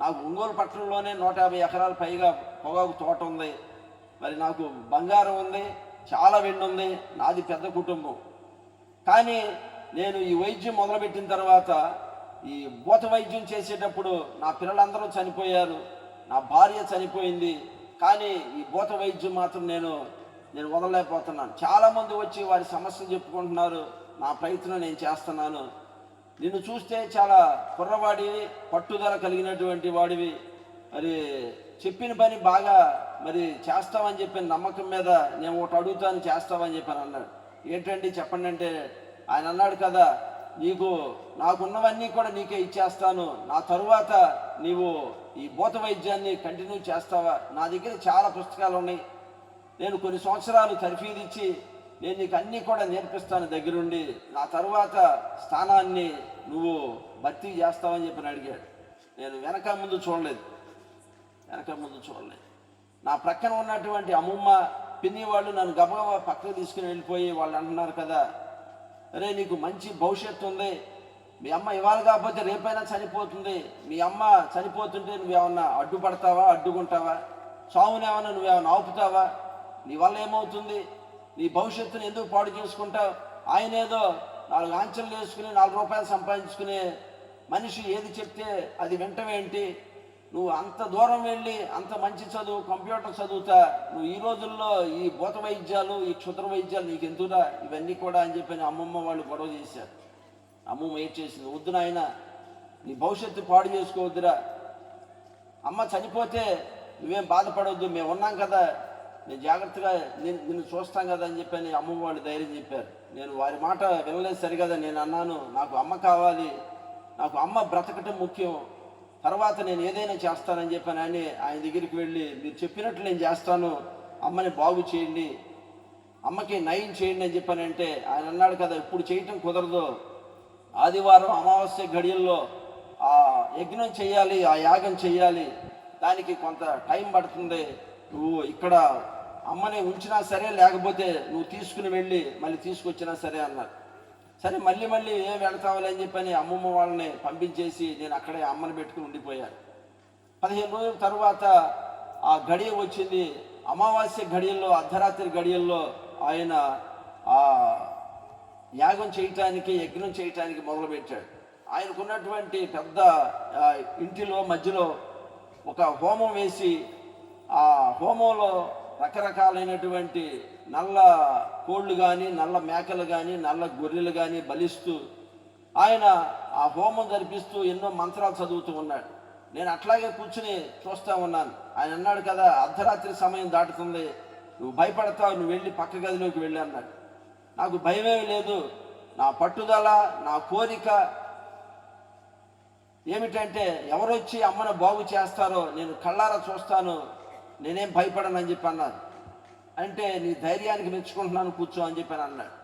నాకు ఒంగోలు పట్టణంలోనే 150 ఎకరాల పైగా పొగాకు తోట ఉంది, మరి నాకు బంగారం ఉంది, చాలా వెండి ఉంది, నాది పెద్ద కుటుంబం. కానీ నేను ఈ వైద్యం మొదలుపెట్టిన తర్వాత ఈ భూత వైద్యం చేసేటప్పుడు నా పిల్లలందరూ చనిపోయారు, నా భార్య చనిపోయింది. కానీ ఈ భూత వైద్యం మాత్రం నేను వదలలేకపోతున్నాను. చాలామంది వచ్చి వారి సమస్యలు చెప్పుకుంటున్నారు, నా ప్రయత్నం నేను చేస్తున్నాను. నిన్ను చూస్తే చాలా కుర్రవాడివి, పట్టుదల కలిగినటువంటి వాడివి, మరి చెప్పిన పని బాగా మరి చేస్తావని చెప్పిన నమ్మకం మీద నేను ఒకటి అడుగుతాను, చేస్తావని చెప్పాను అన్నాడు. ఏంటండి చెప్పండి అంటే ఆయన అన్నాడు కదా, నాకున్నవన్నీ కూడా నీకే ఇచ్చేస్తాను, నా తరువాత నీవు ఈ భూత వైద్యాన్ని కంటిన్యూ చేస్తావా? నా దగ్గర చాలా పుస్తకాలు ఉన్నాయి, నేను కొన్ని సంవత్సరాలు తర్ఫీదు ఇచ్చి నేను నీకు అన్నీ కూడా నేర్పిస్తాను దగ్గరుండి, నా తరువాత స్థానాన్ని నువ్వు భర్తీ చేస్తావని చెప్పి అడిగాడు. నేను వెనక ముందు చూడలేదు. నా ప్రక్కన ఉన్నటువంటి అమ్మమ్మ, పిన్ని వాళ్ళు నన్ను గబగబా పక్కకు తీసుకుని వెళ్ళిపోయి వాళ్ళు అంటున్నారు కదా, అరే నీకు మంచి భవిష్యత్తు ఉంది, మీ అమ్మ ఇవాళ కాకపోతే రేపైనా చనిపోతుంది, మీ అమ్మ చనిపోతుంటే నువ్వేమన్నా అడ్డుపడతావా, అడ్డుకుంటావా? సావునేమన్నా నువ్వేమన్నా ఆపుతావా? నీ వల్ల ఏమవుతుంది? నీ భవిష్యత్తుని ఎందుకు పాడు చేసుకుంటావు? ఆయన ఏదో 4 ఆంచలు వేసుకుని 4 రూపాయలు సంపాదించుకునే మనిషి ఏది చెప్తే అది వింటవేంటి? నువ్వు అంత దూరం వెళ్ళి అంత మంచి చదువు, కంప్యూటర్ చదువుతా, నువ్వు ఈ రోజుల్లో ఈ భూత వైద్యాలు, ఈ క్షుద్ర వైద్యాలు నీకు ఎందుకురా ఇవన్నీ కూడా అని చెప్పి అమ్మమ్మ వాళ్ళు గొడవ చేశారు. అమ్మమ్మ ఏం చేసింది, వద్దు నాయన, నీ భవిష్యత్తు పాడు చేసుకోవద్దురా, అమ్మ చనిపోతే నువ్వేం బాధపడవద్దు, మేము ఉన్నాం కదా, నేను జాగ్రత్తగా నిన్ను చూస్తాం కదా అని చెప్పని అమ్మమ్మ వాళ్ళు ధైర్యం చెప్పారు. నేను వారి మాట వినలేదు సరిగదా. నేను అన్నాను, నాకు అమ్మ కావాలి, నాకు అమ్మ బ్రతకటం ముఖ్యం, తర్వాత నేను ఏదైనా చేస్తానని చెప్పాను. ఆయన దగ్గరికి వెళ్ళి మీరు చెప్పినట్లు నేను చేస్తాను, అమ్మని బాగు చేయండి, అమ్మకి నయం చేయండి అని చెప్పానంటే ఆయన అన్నాడు కదా, ఇప్పుడు చేయటం కుదరదు, ఆదివారం అమావాస్య గడియల్లో ఆ యజ్ఞం చేయాలి, ఆ యాగం చేయాలి, దానికి కొంత టైం పడుతుంది, నువ్వు ఇక్కడ అమ్మని ఉంచినా సరే లేకపోతే నువ్వు తీసుకుని వెళ్ళి మళ్ళీ తీసుకొచ్చినా సరే అన్నారు. సరే మళ్ళీ మళ్ళీ ఏం వెళతావులే అని చెప్పని అమ్మమ్మ వాళ్ళని పంపించేసి నేను అక్కడే అమ్మని పెట్టుకుని ఉండిపోయాను. 15 రోజుల తర్వాత ఆ గడియ వచ్చింది. అమావాస్య గడియల్లో, అర్ధరాత్రి గడియల్లో ఆయన ఆ యాగం చేయటానికి, యజ్ఞం చేయటానికి మొదలుపెట్టాడు. ఆయనకున్నటువంటి పెద్ద ఇంటిలో మధ్యలో ఒక హోమం వేసి, ఆ హోమంలో రకరకాలైనటువంటి నల్ల కోళ్ళు కానీ, నల్ల మేకలు కానీ, నల్ల గొర్రెలు కానీ బలిస్తూ ఆయన ఆ హోమం జరిపిస్తూ ఎన్నో మంత్రాలు చదువుతూ ఉన్నాడు. నేను అట్లాగే కూర్చుని చూస్తూ ఉన్నాను. ఆయన అన్నాడు కదా, అర్ధరాత్రి సమయం దాటుతుంది, నువ్వు భయపడతావు, నువ్వు వెళ్ళి పక్క గదిలోకి వెళ్ళి అన్నాడు. నాకు భయమేమి లేదు. నా పట్టుదల, నా కోరిక ఏమిటంటే ఎవరొచ్చి అమ్మను బాగు చేస్తారో నేను కళ్ళారా చూస్తాను, నేనేం భయపడనని చెప్పి అన్నాను. అంటే నీ ధైర్యానికి మెచ్చుకుంటున్నాను, కూర్చో అని చెప్పి అన్నాడు.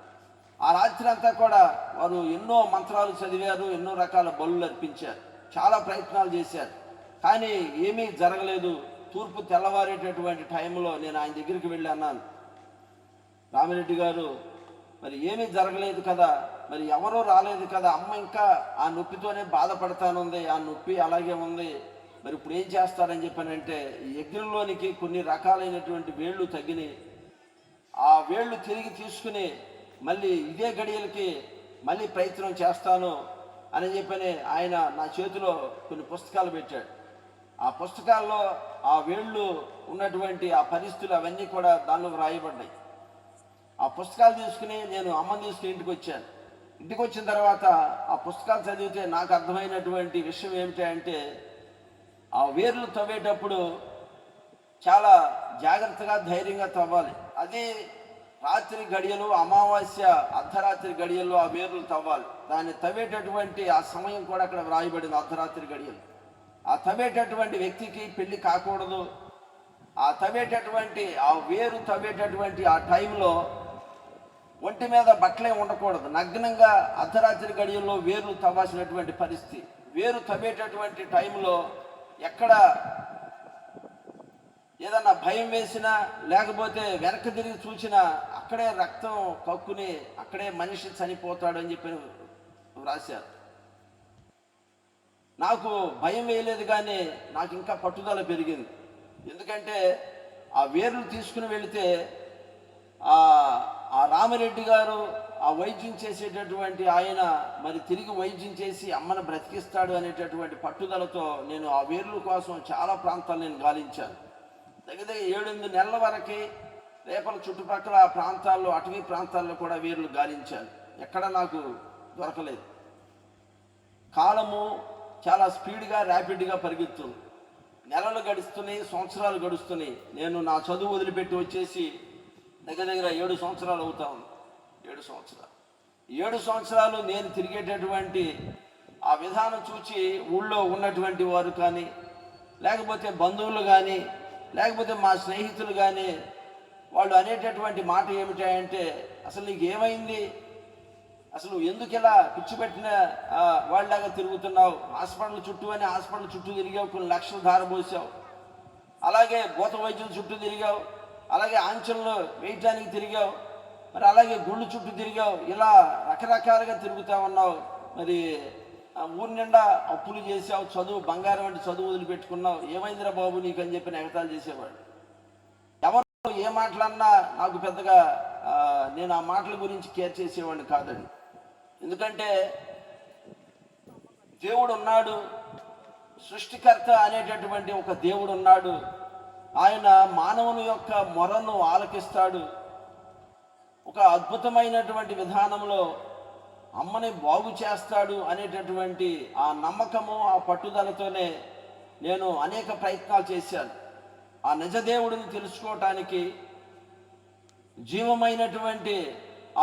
ఆ రాత్రి అంతా కూడా వారు ఎన్నో మంత్రాలు చదివారు, ఎన్నో రకాల బలులు అర్పించారు, చాలా ప్రయత్నాలు చేశారు, కానీ ఏమీ జరగలేదు. తూర్పు తెల్లవారేటటువంటి టైంలో నేను ఆయన దగ్గరికి వెళ్ళి అన్నాను, రామిరెడ్డి గారు మరి ఏమీ జరగలేదు కదా, మరి ఎవరూ రాలేదు కదా, అమ్మ ఇంకా ఆ నొప్పితోనే బాధపడతానుంది, ఆ నొప్పి అలాగే ఉంది, మరి ఇప్పుడు ఏం చేస్తారని చెప్పానంటే, ఈ యజ్ఞంలోనికి కొన్ని రకాలైనటువంటి వేళ్ళు తగ్గినాయి, ఆ వేళ్ళు తిరిగి తీసుకుని మళ్ళీ ఇదే గడియలకి మళ్ళీ ప్రయత్నం చేస్తాను అని చెప్పని ఆయన నా చేతిలో కొన్ని పుస్తకాలు పెట్టాడు. ఆ పుస్తకాల్లో ఆ వేళ్ళు ఉన్నటువంటి ఆ పరిస్థితులు అవన్నీ కూడా దానిలో రాయబడ్డాయి. ఆ పుస్తకాలు తీసుకుని నేను అమ్మని తీసుకుని ఇంటికి వచ్చాను. ఇంటికి వచ్చిన తర్వాత ఆ పుస్తకాలు చదివితే నాకు అర్థమైనటువంటి విషయం ఏమిటంటే, ఆ వేర్లు తవ్వేటప్పుడు చాలా జాగ్రత్తగా, ధైర్యంగా తవ్వాలి. అది రాత్రి గడియలు, అమావాస్య అర్ధరాత్రి గడియల్లో ఆ వేర్లు తవ్వాలి. దాన్ని తవ్వేటటువంటి ఆ సమయం కూడా అక్కడ వ్రాయబడింది, అర్ధరాత్రి గడియలు. ఆ తవ్వేటటువంటి వ్యక్తికి పెళ్లి కాకూడదు. ఆ తవ్వేటటువంటి ఆ వేరు తవ్వేటటువంటి ఆ టైంలో ఒంటి మీద బట్టలే ఉండకూడదు, నగ్నంగా అర్ధరాత్రి గడియల్లో వేర్లు తవ్వాల్సినటువంటి పరిస్థితి. వేరు తవ్వేటటువంటి టైంలో ఎక్కడ ఏదన్నా భయం వేసినా, లేకపోతే వెనక్కి తిరిగి చూసినా అక్కడే రక్తం కక్కుని అక్కడే మనిషి చనిపోతాడు అని చెప్పి రాశారు. నాకు భయం వేయలేదు, కానీ నాకు ఇంకా పట్టుదల పెరిగింది. ఎందుకంటే ఆ వేర్లు తీసుకుని వెళితే ఆ రామిరెడ్డి గారు, ఆ వైద్యం చేసేటటువంటి ఆయన మరి తిరిగి వైద్యం చేసి అమ్మను బ్రతికిస్తాడు అనేటటువంటి పట్టుదలతో నేను ఆ వేర్ల కోసం చాలా ప్రాంతాలు నేను గాలించాను. దగ్గర 7-8 నెలల వరకు రేపల చుట్టుపక్కల ఆ ప్రాంతాల్లో, అటవీ ప్రాంతాల్లో కూడా వేర్లు గాలించాను. ఎక్కడ నాకు దొరకలేదు. కాలము చాలా స్పీడ్గా, ర్యాపిడ్గా పరిగెత్తుంది. నెలలు గడుస్తున్నాయి, సంవత్సరాలు గడుస్తున్నాయి. నేను నా చదువు వదిలిపెట్టి వచ్చేసి దగ్గర 7 సంవత్సరాలు అవుతా ఉంది. 7 సంవత్సరాలు నేను తిరిగేటటువంటి ఆ విధానం చూసి ఊళ్ళో ఉన్నటువంటి వారు కానీ, లేకపోతే బంధువులు కానీ, లేకపోతే మా స్నేహితులు కానీ వాళ్ళు అనేటటువంటి మాట ఏమిటంటే, అసలు నీకు ఏమైంది, అసలు ఎందుకు ఇలా పిచ్చిపెట్టిన వాళ్ళలాగా తిరుగుతున్నావు, హాస్పిటల్ చుట్టూ అని హాస్పిటల్ చుట్టూ తిరిగావు, కొన్ని లక్షలు ధారపోసావు, అలాగే భూత వైద్యుల చుట్టూ తిరిగావు, అలాగే ఆంచల్లో వేయటానికి తిరిగావు, మరి అలాగే గుళ్ళు చుట్టూ తిరిగావు, ఇలా రకరకాలుగా తిరుగుతూ ఉన్నావు, మరి ఊరి నిండా అప్పులు చేసావు, చదువు బంగారం వంటి చదువు వదిలిపెట్టుకున్నావు, ఏమైందిరా బాబు నీకు అని చెప్పి ఎగతాళి చేసేవాడు. ఎవరు ఏ మాటలన్నా నాకు పెద్దగా నేను ఆ మాటల గురించి కేర్ చేసేవాడిని కాదండి. ఎందుకంటే దేవుడు ఉన్నాడు, సృష్టికర్త అనేటటువంటి ఒక దేవుడు ఉన్నాడు. ఆయన మానవుని యొక్క మొరను ఆలకిస్తాడు. ఒక అద్భుతమైనటువంటి విధానంలో అమ్మని బాగు చేస్తాడు అనేటటువంటి ఆ నమ్మకము, ఆ పట్టుదలతోనే నేను అనేక ప్రయత్నాలు చేశాను. ఆ నిజదేవుడిని తెలుసుకోవటానికి, జీవమైనటువంటి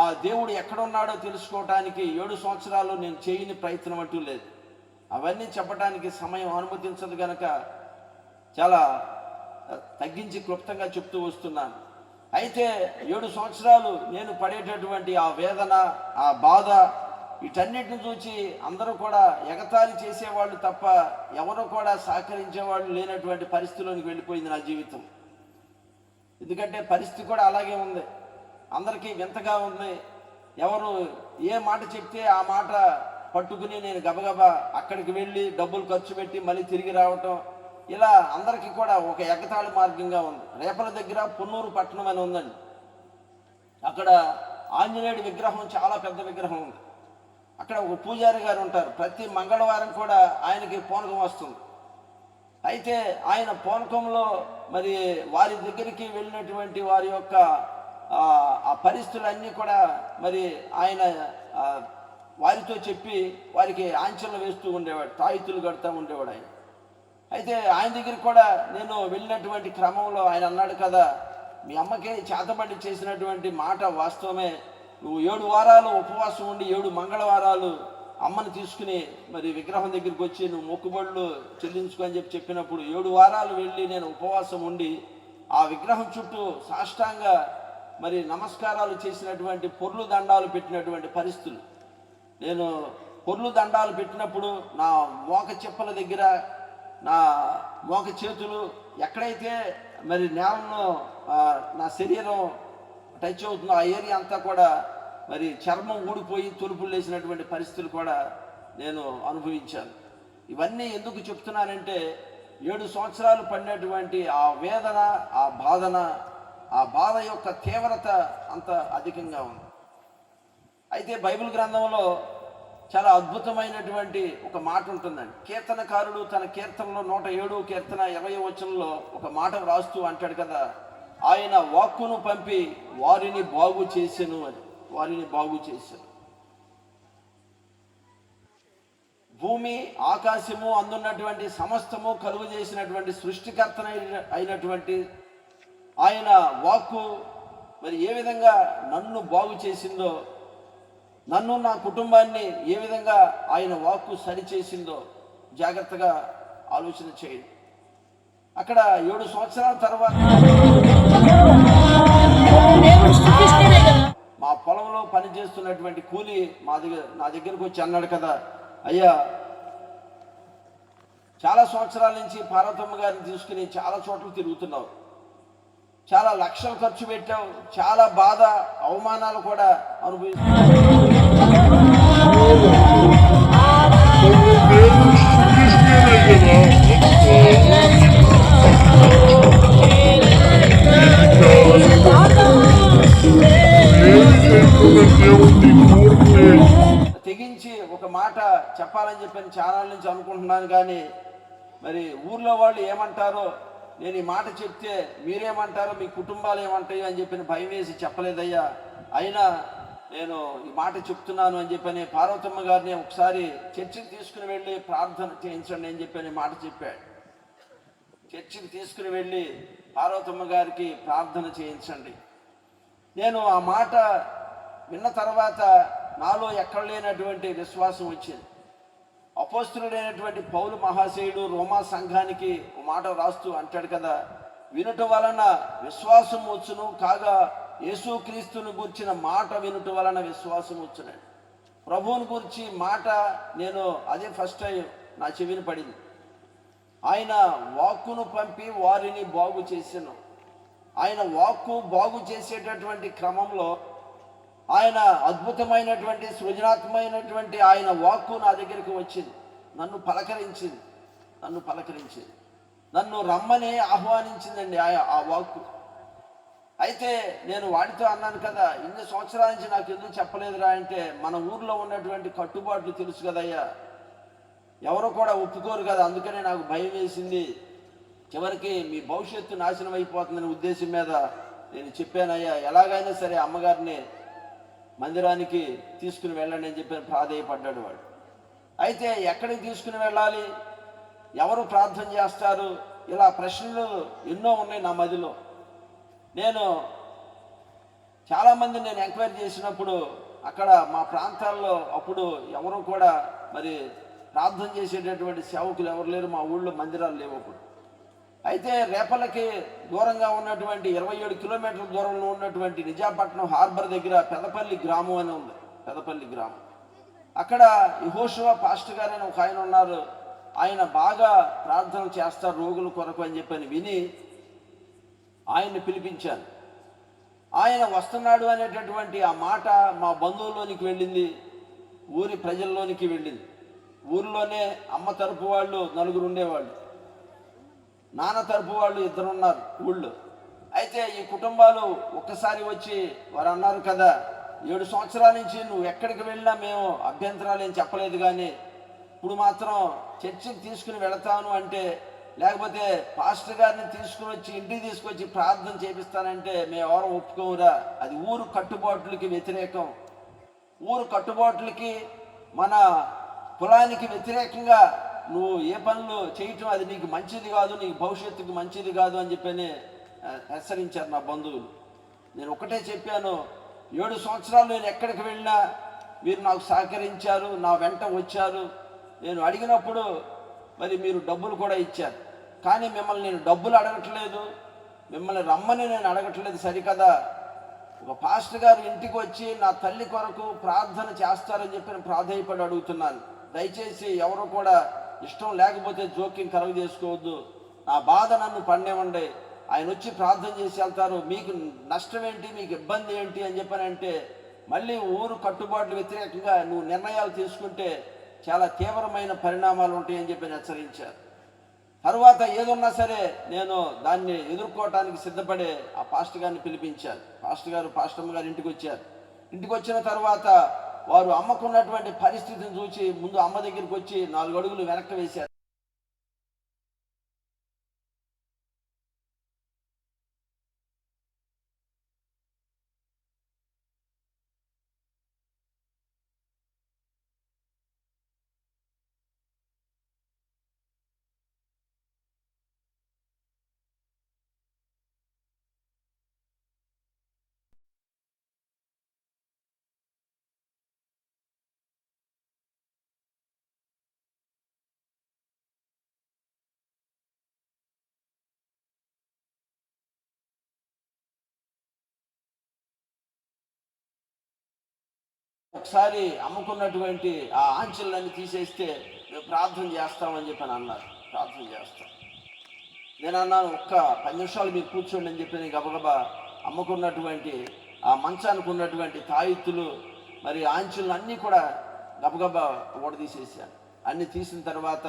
ఆ దేవుడు ఎక్కడున్నాడో తెలుసుకోవటానికి 7 సంవత్సరాలు నేను చేయని ప్రయత్నం అంటూ లేదు. అవన్నీ చెప్పడానికి సమయం అనుమతించదు కనుక చాలా తగ్గించి క్లుప్తంగా చెప్తూ వస్తున్నాను. అయితే 7 సంవత్సరాలు నేను పడేటటువంటి ఆ వేదన, ఆ బాధ, వీటన్నిటిని చూసి అందరూ కూడా ఎగతాళి చేసేవాళ్ళు తప్ప ఎవరు కూడా సహకరించేవాళ్ళు లేనటువంటి పరిస్థితిలోనికి వెళ్ళిపోయింది నా జీవితం. ఎందుకంటే పరిస్థితి కూడా అలాగే ఉంది, అందరికీ వింతగా ఉంది. ఎవరు ఏ మాట చెప్తే ఆ మాట పట్టుకుని నేను గబగబా అక్కడికి వెళ్ళి డబ్బులు ఖర్చు పెట్టి మళ్ళీ తిరిగి రావటం, ఇలా అందరికీ కూడా ఒక ఎగతాళి మార్గంగా ఉంది. రేపల దగ్గర పొన్నూరు పట్టణం అని ఉందండి. అక్కడ ఆంజనేయుడి విగ్రహం, చాలా పెద్ద విగ్రహం ఉంది. అక్కడ ఒక పూజారి గారు ఉంటారు. ప్రతి మంగళవారం కూడా ఆయనకి పూనకం వస్తుంది. అయితే ఆయన పూనకంలో మరి వారి దగ్గరికి వెళ్ళినటువంటి వారి యొక్క ఆ పరిస్థితులన్నీ కూడా మరి ఆయన వారితో చెప్పి వారికి ఆంచనలు వేస్తూ ఉండేవాడు, తాయితులు కడుతూ ఉండేవాడు ఆయన. అయితే ఆయన దగ్గరికి కూడా నేను వెళ్ళినటువంటి క్రమంలో ఆయన అన్నాడు కదా, మీ అమ్మకి చేతబడి చేసినటువంటి మాట వాస్తవమే. నువ్వు 7 వారాలు ఉపవాసం ఉండి 7 మంగళవారాలు అమ్మని తీసుకుని మరి విగ్రహం దగ్గరికి వచ్చి నువ్వు మొక్కుబడులు చెల్లించుకో అని చెప్పినప్పుడు 7 వారాలు వెళ్ళి నేను ఉపవాసం ఉండి ఆ విగ్రహం చుట్టూ సాష్టాంగ మరి నమస్కారాలు చేసినటువంటి పొర్లు దండాలు పెట్టినటువంటి పరిస్థితులు. నేను పొర్లు దండాలు పెట్టినప్పుడు నా మోక చెప్పల దగ్గర, నా మోక చేతులు ఎక్కడైతే మరి నేలను నా శరీరం టచ్ అవుతుందో ఆ ఏరియా అంతా కూడా మరి చర్మం ఊడిపోయి తొలుపులు లేసినటువంటి పరిస్థితులు కూడా నేను అనుభవించాను. ఇవన్నీ ఎందుకు చెప్తున్నానంటే 7 సంవత్సరాలు పడినటువంటి ఆ వేదన, ఆ బాధ యొక్క తీవ్రత అంత అధికంగా ఉంది. అయితే బైబిల్ గ్రంథంలో చాలా అద్భుతమైనటువంటి ఒక మాట ఉంటుందండి. కీర్తనకారుడు తన కీర్తనలో 107 కీర్తన 20వ వచనంలో ఒక మాట వ్రాస్తూ అంటాడు కదా, ఆయన వాక్కును పంపి వారిని బాగు చేసెను అని. వారిని బాగు చేశాను. భూమి ఆకాశము అందున్నటువంటి సమస్తము కలుగు చేసినటువంటి సృష్టికర్త అయినటువంటి ఆయన వాక్కు మరి ఏ విధంగా నన్ను బాగు చేసిందో, నన్ను నా కుటుంబాన్ని ఏ విధంగా ఆయన వాక్కు సరిచేసిందో జాగ్రత్తగా ఆలోచన చేయండి. అక్కడ 7 సంవత్సరాల తర్వాత మా పొలంలో పనిచేస్తున్నటువంటి కూలి నా దగ్గరకు వచ్చి అన్నాడు కదా, అయ్యా చాలా సంవత్సరాల నుంచి పార్వతమ్మ గారిని తీసుకుని చాలా చోట్ల తిరుగుతున్నావు, చాలా లక్షలు ఖర్చు పెట్టావు, చాలా బాధ అవమానాలు కూడా అనుభవిస్తున్నావు. తెగించి ఒక మాట చెప్పాలని చెప్పని చాలా నుంచి అనుకుంటున్నాను, కానీ మరి ఊర్లో వాళ్ళు ఏమంటారో, నేను ఈ మాట చెప్తే మీరేమంటారో, మీ కుటుంబాలు ఏమంటాయో అని చెప్పిన భయం వేసి చెప్పలేదయ్యా. అయినా నేను ఈ మాట చెప్తున్నాను అని చెప్పని పార్వతమ్మ గారిని ఒకసారి చర్చికి తీసుకుని వెళ్ళి ప్రార్థన చేయించండి అని చెప్పని మాట చెప్పాడు. చర్చికి తీసుకుని వెళ్ళి పార్వతమ్మ గారికి ప్రార్థన చేయించండి. నేను ఆ మాట విన్న తర్వాత నాలో ఎక్కడ లేనటువంటి విశ్వాసం వచ్చింది. అపోస్తలుడైనటువంటి పౌలు మహాశయుడు రోమా సంఘానికి ఒక మాట రాస్తూ అంటాడు కదా, వినుట వలన విశ్వాసం వచ్చును, కాగా యేసుక్రీస్తుని గురించిన మాట వినుట వలన విశ్వాసం వచ్చును. ప్రభువుని గురించి మాట నేను అదే ఫస్ట్ టైం నా చెవిని పడింది. ఆయన వాక్కును పంపి వారిని బాగు చేసాను. ఆయన వాక్కు బాగు చేసేటటువంటి క్రమంలో ఆయన అద్భుతమైనటువంటి సృజనాత్మకమైనటువంటి ఆయన వాక్కు నా దగ్గరికి వచ్చింది, నన్ను పలకరించింది, నన్ను రమ్మని ఆహ్వానించిందండి ఆ వాక్కు. అయితే నేను వాడితో అన్నాను కదా, ఇన్ని సంవత్సరాల నుంచి నాకు ఎందుకు చెప్పలేదురా అంటే, మన ఊర్లో ఉన్నటువంటి కట్టుబాట్లు తెలుసు కదయ్యా, ఎవరు కూడా ఒప్పుకోరు కదా, అందుకనే నాకు భయం వేసింది. చివరికి మీ భవిష్యత్తు నాశనం అయిపోతుందనే ఉద్దేశం మీద నేను చెప్పానయ్యా, ఎలాగైనా సరే అమ్మగారిని మందిరానికి తీసుకుని వెళ్ళండి అని చెప్పి ప్రాధేయపడ్డాడు వాడు. అయితే ఎక్కడికి తీసుకుని వెళ్ళాలి, ఎవరు ప్రార్థన చేస్తారు, ఇలా ప్రశ్నలు ఎన్నో ఉన్నాయి నా మదిలో. నేను చాలామంది నేను ఎంక్వైరీ చేసినప్పుడు అక్కడ మా ప్రాంతాల్లో అప్పుడు ఎవరు కూడా మరి ప్రార్థన చేసేటటువంటి సేవకులు ఎవరు లేరు, మా ఊళ్ళో మందిరాలు లేవు అప్పుడు. అయితే రేపలకి దూరంగా ఉన్నటువంటి 27 కిలోమీటర్ల దూరంలో ఉన్నటువంటి నిజాంపట్నం హార్బర్ దగ్గర పెదపల్లి గ్రామం అని ఉంది. పెదపల్లి గ్రామం, అక్కడ యెహోషువ పాస్టర్ గారు అని ఒక ఆయన ఉన్నారు. ఆయన బాగా ప్రార్థన చేస్తారు రోగుల కొరకు అని చెప్పని విని ఆయన్ని పిలిపించాను. ఆయన వస్తున్నాడు అనేటటువంటి ఆ మాట మా బంధువుల్లోనికి వెళ్ళింది, ఊరి ప్రజల్లోనికి వెళ్ళింది. ఊరిలోనే అమ్మ తరపు వాళ్ళు నలుగురు ఉండేవాళ్ళు, నాన్న తరపు వాళ్ళు ఇద్దరు ఉన్నారు ఊళ్ళో. అయితే ఈ కుటుంబాలు ఒక్కసారి వచ్చి వారు అన్నారు కదా, 7 సంవత్సరాల నుంచి నువ్వు ఎక్కడికి వెళ్ళినా మేము అభ్యంతరాలు ఏం చెప్పలేదు, కానీ ఇప్పుడు మాత్రం చర్చికి తీసుకుని వెళతాను అంటే, లేకపోతే పాస్టర్ గారిని తీసుకుని వచ్చి ఇంటికి తీసుకొచ్చి ప్రార్థన చేపిస్తానంటే మేము ఎవరు ఒప్పుకోమురా. అది ఊరు కట్టుబాట్లకి వ్యతిరేకం. ఊరు కట్టుబాట్లకి మన కులానికి వ్యతిరేకంగా నువ్వు ఏ పనులు చేయటం అది నీకు మంచిది కాదు, నీకు భవిష్యత్తుకు మంచిది కాదు అని చెప్పని హెచ్చరించారు నా బంధువులు. నేను ఒకటే చెప్పాను, 7 సంవత్సరాలు నేను ఎక్కడికి వెళ్ళినా మీరు నాకు సహకరించారు, నా వెంట వచ్చారు. నేను అడిగినప్పుడు మరి మీరు డబ్బులు కూడా ఇచ్చారు, కానీ మిమ్మల్ని నేను డబ్బులు అడగట్లేదు, మిమ్మల్ని రమ్మని నేను అడగట్లేదు సరికదా. ఒక పాస్టర్ గారు ఇంటికి వచ్చి నా తల్లి కొరకు ప్రార్థన చేస్తారని చెప్పి నేను ప్రాధేయపడి అడుగుతున్నాను. దయచేసి ఎవరు కూడా ఇష్టం లేకపోతే జోక్యం కలుగు చేసుకోవద్దు. నా బాధ నన్ను పండేవండి, ఆయన వచ్చి ప్రార్థన చేసి వెళ్తారు, మీకు నష్టం ఏంటి, మీకు ఇబ్బంది ఏంటి అని చెప్పానంటే, మళ్ళీ ఊరు కట్టుబాట్లు వ్యతిరేకంగా నువ్వు నిర్ణయాలు తీసుకుంటే చాలా తీవ్రమైన పరిణామాలు ఉంటాయని చెప్పి హెచ్చరించారు. తరువాత ఏదున్నా సరే నేను దాన్ని ఎదుర్కోవటానికి సిద్ధపడే ఆ పాస్టర్ గారిని పిలిపించారు. పాస్టమ్మ గారు ఇంటికి వచ్చారు. ఇంటికి వచ్చిన తర్వాత వారు అమ్మకున్నటువంటి పరిస్థితిని చూసి ముందు అమ్మ దగ్గరికి వచ్చి 4 అడుగులు వెనక్కి వేశారు. ఒకసారి అమ్ముకున్నటువంటి ఆ ఆంక్షలన్నీ తీసేస్తే మేము ప్రార్థన చేస్తామని చెప్పి అన్నారు. ప్రార్థన చేస్తాం. నేను అన్నాను, ఒక్క 10 నిమిషాలు మీరు కూర్చోండి అని చెప్పి గబగబా అమ్ముకున్నటువంటి ఆ మంచానికి ఉన్నటువంటి తాయిత్తులు మరి ఆంక్షలు అన్నీ కూడా గబగబా తీసేసాను. అన్నీ తీసిన తర్వాత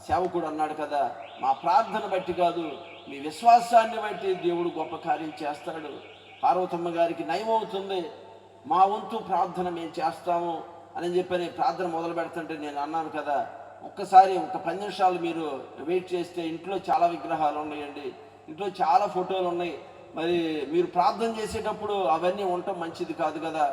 సేవకుడు అన్నాడు కదా, మా ప్రార్థన బట్టి కాదు, మీ విశ్వాసాన్ని బట్టి దేవుడు గొప్ప కార్యం చేస్తాడు. పార్వతమ్మ గారికి నయం అవుతుంది, మా వంతు ప్రార్థన మేము చేస్తాము అని చెప్పని ప్రార్థన మొదలు పెడుతుంటే నేను అన్నాను కదా, ఒక్కసారి ఒక 10 నిమిషాలు మీరు వెయిట్ చేస్తే ఇంట్లో చాలా విగ్రహాలు ఉన్నాయండి, ఇంట్లో చాలా ఫోటోలు ఉన్నాయి, మరి మీరు ప్రార్థన చేసేటప్పుడు అవన్నీ ఉండటం మంచిది కాదు కదా.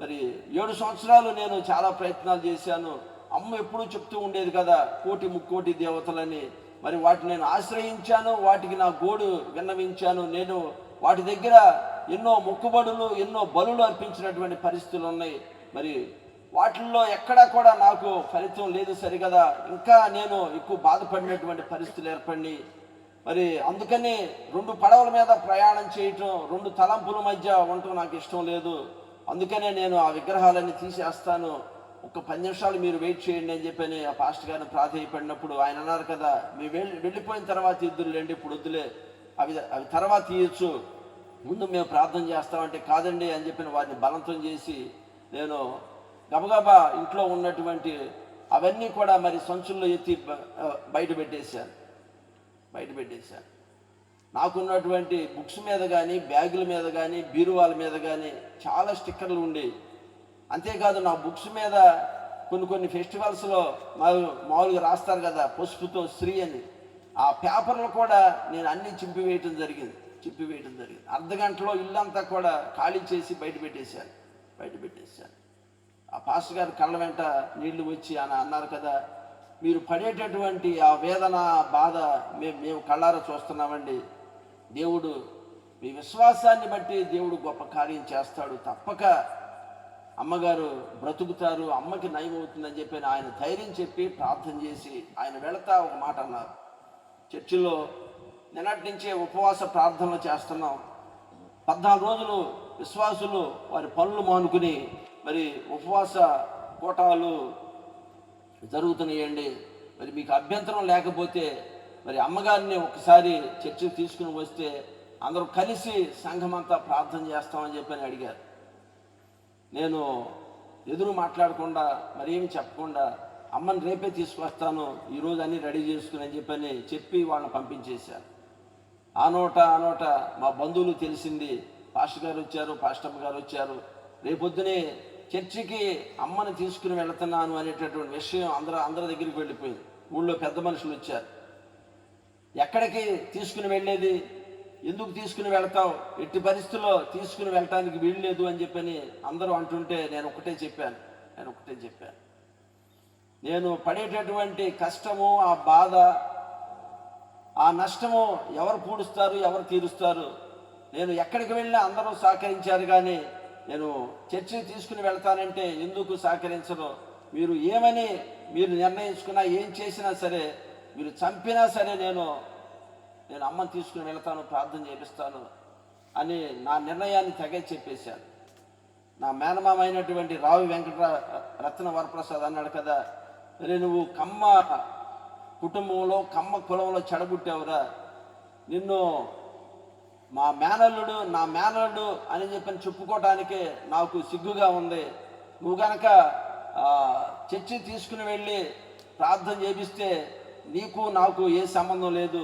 మరి 7 సంవత్సరాలు నేను చాలా ప్రయత్నాలు చేశాను. అమ్మ ఎప్పుడూ చెప్తూ ఉండేది కదా, 1,00,00,000 దేవతలని. మరి వాటిని నేను ఆశ్రయించాను, వాటికి నా గోడు విన్నవించాను. నేను వాటి దగ్గర ఎన్నో మొక్కుబడులు, ఎన్నో బలులు అర్పించినటువంటి పరిస్థితులు ఉన్నాయి. మరి వాటిల్లో ఎక్కడా కూడా నాకు ఫలితం లేదు సరిగదా. ఇంకా నేను ఎక్కువ బాధపడినటువంటి పరిస్థితులు ఏర్పడి, మరి అందుకని 2 పడవల మీద ప్రయాణం చేయటం, 2 తలంపుల మధ్య ఉండటం నాకు ఇష్టం లేదు. అందుకనే నేను ఆ విగ్రహాలన్నీ తీసేస్తాను, ఒక 10 నిమిషాలు మీరు వెయిట్ చేయండి అని చెప్పని ఆ పాస్టర్ గారిని ప్రాధేయపడినప్పుడు ఆయన అన్నారు కదా, మీరు వెళ్ళిపోయిన తర్వాత ఇద్దురులేండి, ఇప్పుడు వద్దులే, అవి తర్వాత తీయచ్చు, ముందు మేము ప్రార్థన చేస్తామంటే కాదండి అని చెప్పిన వారిని బలవంతం చేసి నేను గబగబా ఇంట్లో ఉన్నటువంటి అవన్నీ కూడా మరి సంచుల్లో ఎత్తి బయట పెట్టేశాను. నాకున్నటువంటి బుక్స్ మీద కానీ, బ్యాగుల మీద కానీ, బీరువాల మీద కానీ చాలా స్టిక్కర్లు ఉండేవి. అంతేకాదు నా బుక్స్ మీద కొన్ని ఫెస్టివల్స్లో మామూలుగా రాస్తారు కదా పసుపుతో శ్రీ అని, ఆ పేపర్లు కూడా నేను అన్నీ చింపివేయటం జరిగింది. అర్ధగంటలో ఇల్లంతా కూడా ఖాళీ చేసి బయట పెట్టేశాను. ఆ పాస్టర్ గారి కళ్ళ వెంట నీళ్లు వచ్చి ఆయన అన్నారు కదా, మీరు పడేటటువంటి ఆ వేదన, బాధ మేము కళ్ళారా చూస్తున్నామండి. దేవుడు మీ విశ్వాసాన్ని బట్టి దేవుడు గొప్ప కార్యం చేస్తాడు, తప్పక అమ్మగారు బ్రతుకుతారు, అమ్మకి నయం అవుతుందని చెప్పి ఆయన ధైర్యం చెప్పి ప్రార్థన చేసి ఆయన వెళతా ఒక మాట అన్నారు. చర్చిలో నిన్నటి నుంచే ఉపవాస ప్రార్థనలు చేస్తున్నాం. 14 రోజులు విశ్వాసులు వారి పనులు మానుకుని మరి ఉపవాస కూటాలు జరుగుతున్నాయండి. మరి మీకు అభ్యంతరం లేకపోతే మరి అమ్మగారిని ఒకసారి చర్చికి తీసుకుని వస్తే అందరూ కలిసి సంఘం అంతా ప్రార్థన చేస్తామని చెప్పని అడిగారు. నేను ఎదురు మాట్లాడకుండా మరేమి చెప్పకుండా అమ్మని రేపే తీసుకొస్తాను, ఈరోజు అన్నీ రెడీ చేసుకుని అని చెప్పి వాళ్ళని పంపించేశాను. ఆ నోట మా బంధువులు తెలిసింది, పాస్టర్ గారు వచ్చారు, పాస్టమ్మ గారు వచ్చారు, రేపొద్దునే చర్చికి అమ్మని తీసుకుని వెళుతున్నాను అనేటటువంటి విషయం అందరి దగ్గరికి వెళ్ళిపోయింది. ఊళ్ళో పెద్ద మనుషులు వచ్చారు. ఎక్కడికి తీసుకుని వెళ్ళేది, ఎందుకు తీసుకుని వెళ్తావు, ఎట్టి పరిస్థితుల్లో తీసుకుని వెళ్ళటానికి వీల్లేదు అని చెప్పని అందరూ అంటుంటే నేను ఒకటే చెప్పాను, నేను పడేటటువంటి కష్టము, ఆ బాధ, ఆ నష్టము ఎవరు పూడుస్తారు, ఎవరు తీరుస్తారు? నేను ఎక్కడికి వెళ్ళినా అందరూ సహకరించారు, కానీ నేను చర్చికి తీసుకుని వెళ్తానంటే ఎందుకు సహకరించరు? మీరు నిర్ణయించుకున్నా, ఏం చేసినా సరే, మీరు చంపినా సరే నేను అమ్మని తీసుకుని వెళ్తాను, ప్రార్థన చేపిస్తాను అని నా నిర్ణయాన్ని తెగ చెప్పేశాను. నా మేనమామ అయినటువంటి రావి రత్న వరప్రసాద్ అన్నాడు కదా, అరే నువ్వు కమ్మ కుటుంబంలో, కమ్మ కులంలో చెడబుట్టావురా, నిన్ను నా మేనల్లుడు అని చెప్పుకోవటానికే నాకు సిగ్గుగా ఉంది. నువ్వు కనుక చర్చి తీసుకుని వెళ్ళి ప్రార్థన చేపిస్తే నీకు నాకు ఏ సంబంధం లేదు.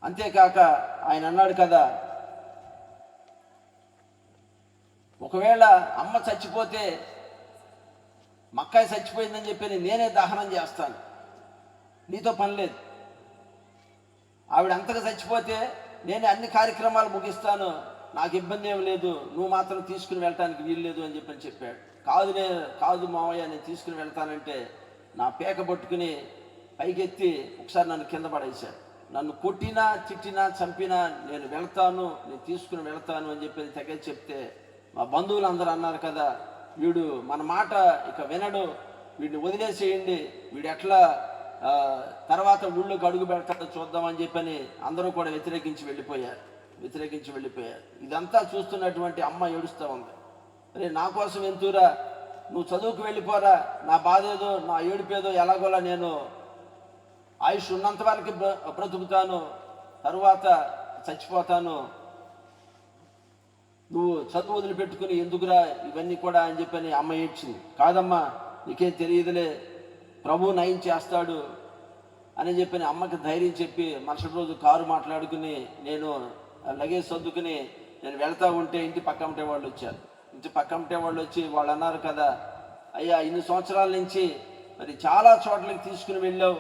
అంతేకాక ఆయన అన్నాడు కదా, ఒకవేళ అమ్మ చచ్చిపోతే, మక్కాయి చచ్చిపోయిందని చెప్పి నేనే దహనం చేస్తాను, నీతో పని లేదు. ఆవిడ అంతగా చచ్చిపోతే నేనే అన్ని కార్యక్రమాలు ముగిస్తాను, నాకు ఇబ్బంది ఏం లేదు, నువ్వు మాత్రం తీసుకుని వెళ్ళటానికి వీల్లేదు అని చెప్పాడు. కాదు మావయ్య, నేను తీసుకుని వెళ్తానంటే నా పేక పట్టుకుని పైకెత్తి ఒకసారి నన్ను కింద పడేశాడు. నన్ను కొట్టినా, తిట్టినా, చంపినా నేను తీసుకుని వెళ్తాను అని తెగ చెప్తే మా బంధువులు అందరూ అన్నారు కదా, వీడు మన మాట ఇక వినడు, వీడిని వదిలేసేయండి, వీడు ఎట్లా తర్వాత ఊళ్ళోకి అడుగు పెడతాడో చూద్దామని అందరూ కూడా వ్యతిరేకించి వెళ్ళిపోయారు. ఇదంతా చూస్తున్నటువంటి అమ్మ ఏడుస్తూ ఉంది. అరే నా కోసం ఎంతూరా, నువ్వు చదువుకు వెళ్ళిపోరా, నా బాధ ఏదో, నా ఏడుపేదో ఎలాగోలా నేను ఆయుష్ ఉన్నంత వరకు బ్రతుకుతాను, తరువాత చచ్చిపోతాను, నువ్వు చదువు వదిలిపెట్టుకుని ఎందుకురా ఇవన్నీ కూడా అని అమ్మ ఏడ్చింది. కాదమ్మా, నీకేం తెలియదులే, ప్రభు నయం చేస్తాడు అని అమ్మకి ధైర్యం చెప్పి మరుసటి రోజు కారు మాట్లాడుకుని నేను లగేజ్ సర్దుకుని నేను వెళ్తా ఉంటే ఇంటి పక్కమటే వాళ్ళు వచ్చి వాళ్ళు అన్నారు కదా, అయ్యా ఇన్ని సంవత్సరాల నుంచి మరి చాలా చోట్లకి తీసుకుని వెళ్ళావు,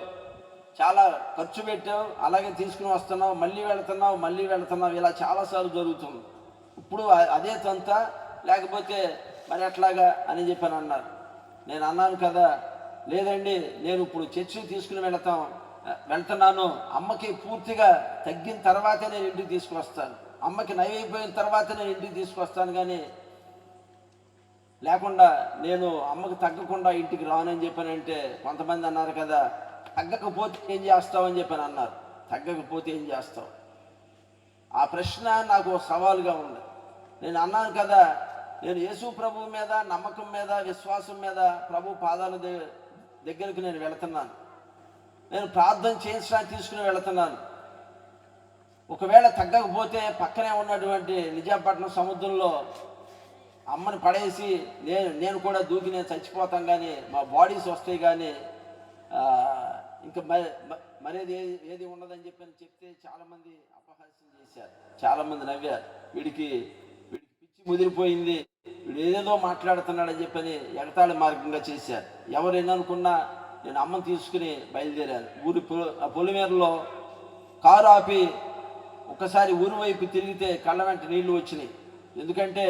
చాలా ఖర్చు పెట్టావు, అలాగే తీసుకుని వస్తున్నావు, మళ్ళీ వెళుతున్నావు, ఇలా చాలాసార్లు జరుగుతుంది. ఇప్పుడు అదే తంత, లేకపోతే మరి ఎట్లాగా అని అన్నారు. నేను అన్నాను కదా, లేదండి, నేను ఇప్పుడు చర్చికి తీసుకుని వెళ్తున్నాను, అమ్మకి పూర్తిగా తగ్గిన తర్వాతే నేను ఇంటికి తీసుకువస్తాను, అమ్మకి నయమైపోయిన తర్వాత నేను ఇంటికి తీసుకొస్తాను, కానీ లేకుండా నేను అమ్మకి తగ్గకుండా ఇంటికి రానని చెప్పానంటే కొంతమంది అన్నారు కదా, తగ్గకపోతే ఏం చేస్తావు అని అన్నారు. తగ్గకపోతే ఏం చేస్తావు? ఆ ప్రశ్న నాకు సవాలుగా ఉంది. నేను అన్నాను కదా, నేను యేసు ప్రభు మీద నమ్మకం మీద విశ్వాసం మీద ప్రభు పాదాల దగ్గరికి నేను వెళుతున్నాను, నేను ప్రార్థన చేయించడానికి తీసుకుని వెళుతున్నాను. ఒకవేళ తగ్గకపోతే పక్కనే ఉన్నటువంటి నిజాంపట్నం సముద్రంలో అమ్మని పడేసి నేను కూడా దూకి నేను చచ్చిపోతాం, కానీ మా బాడీస్ వస్తాయి, కానీ ఇంకా మరేది ఏది ఉండదని చెప్తే చాలామంది అపహాస్యం చేశారు, చాలామంది నవ్వారు. వీడికి పిచ్చి ముదిరిపోయింది, వీడు ఏదేదో మాట్లాడుతున్నాడని ఎగతాళి మార్గంగా చేశారు. ఎవరైనా అనుకున్నా నేను అమ్మని తీసుకుని బయలుదేరాను. పొలిమేరలో కారు ఆపి ఒకసారి ఊరి వైపు తిరిగితే కళ్ళ వెంట నీళ్లు వచ్చినాయి. ఎందుకంటే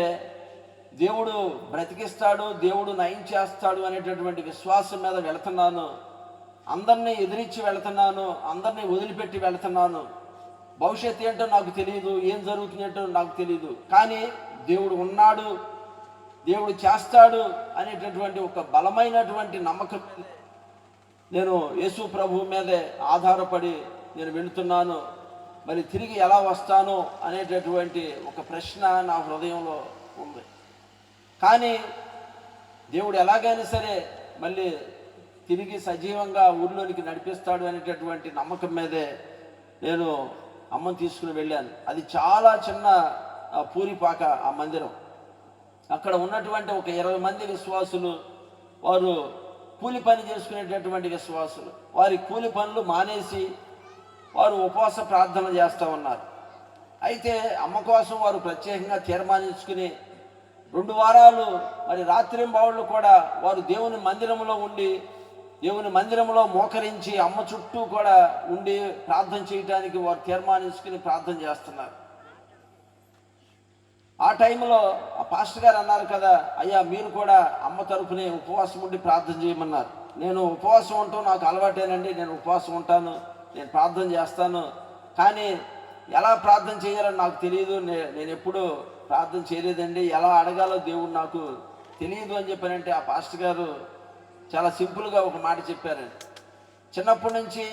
దేవుడు బ్రతికిస్తాడు, దేవుడు నయం చేస్తాడు అనేటటువంటి విశ్వాసం మీద వెళుతున్నాను. అందరినీ ఎదిరించి వెళుతున్నాను, అందరినీ వదిలిపెట్టి వెళుతున్నాను. భవిష్యత్తు ఏంటో నాకు తెలియదు, ఏం జరుగుతుందేంటో నాకు తెలియదు, కానీ దేవుడు ఉన్నాడు, దేవుడు చేస్తాడు అనేటటువంటి ఒక బలమైనటువంటి నమ్మకం నేను యేసు ప్రభు మీదే ఆధారపడి నేను వెళుతున్నాను. మరి తిరిగి ఎలా వస్తాను అనేటటువంటి ఒక ప్రశ్న నా హృదయంలో ఉంది. కానీ దేవుడు ఎలాగైనా సరే మళ్ళీ తిరిగి సజీవంగా ఊరిలోనికి నడిపిస్తాడు అనేటటువంటి నమ్మకం మీదే నేను అమ్మని తీసుకుని వెళ్ళాను. అది చాలా చిన్న పూరిపాక ఆ మందిరం. అక్కడ ఉన్నటువంటి ఒక 20 మంది విశ్వాసులు, వారు కూలి పని చేసుకునేటటువంటి విశ్వాసులు, వారి కూలి పనులు మానేసి వారు ఉపవాస ప్రార్థన చేస్తూ ఉన్నారు. అయితే అమ్మ కోసం వారు ప్రత్యేకంగా తీర్మానించుకుని 2 వారాలు మరి రాత్రింబవళ్ళు కూడా వారు దేవుని మందిరంలో ఉండి, దేవుని మందిరంలో మోకరించి అమ్మ చుట్టూ కూడా ఉండి ప్రార్థన చేయడానికి వారు తీర్మానించుకుని ప్రార్థన చేస్తున్నారు. ఆ టైంలో ఆ పాస్టర్ గారు అన్నారు కదా, అయ్యా మీరు కూడా అమ్మ తరపునే ఉపవాసం ఉండి ప్రార్థన చేయమన్నారు. నేను ఉపవాసం ఉంటాను, నాకు అలవాటేనండి, నేను ఉపవాసం ఉంటాను, నేను ప్రార్థన చేస్తాను, కానీ ఎలా ప్రార్థన చేయాలని నాకు తెలియదు, నేను ఎప్పుడు ప్రార్థన చేయలేదండి, ఎలా అడగాలో దేవుడు నాకు తెలియదు అని చెప్పానంటే ఆ పాస్టర్ గారు చాలా సింపుల్గా ఒక మాట చెప్పారండి. చిన్నప్పటి నుంచి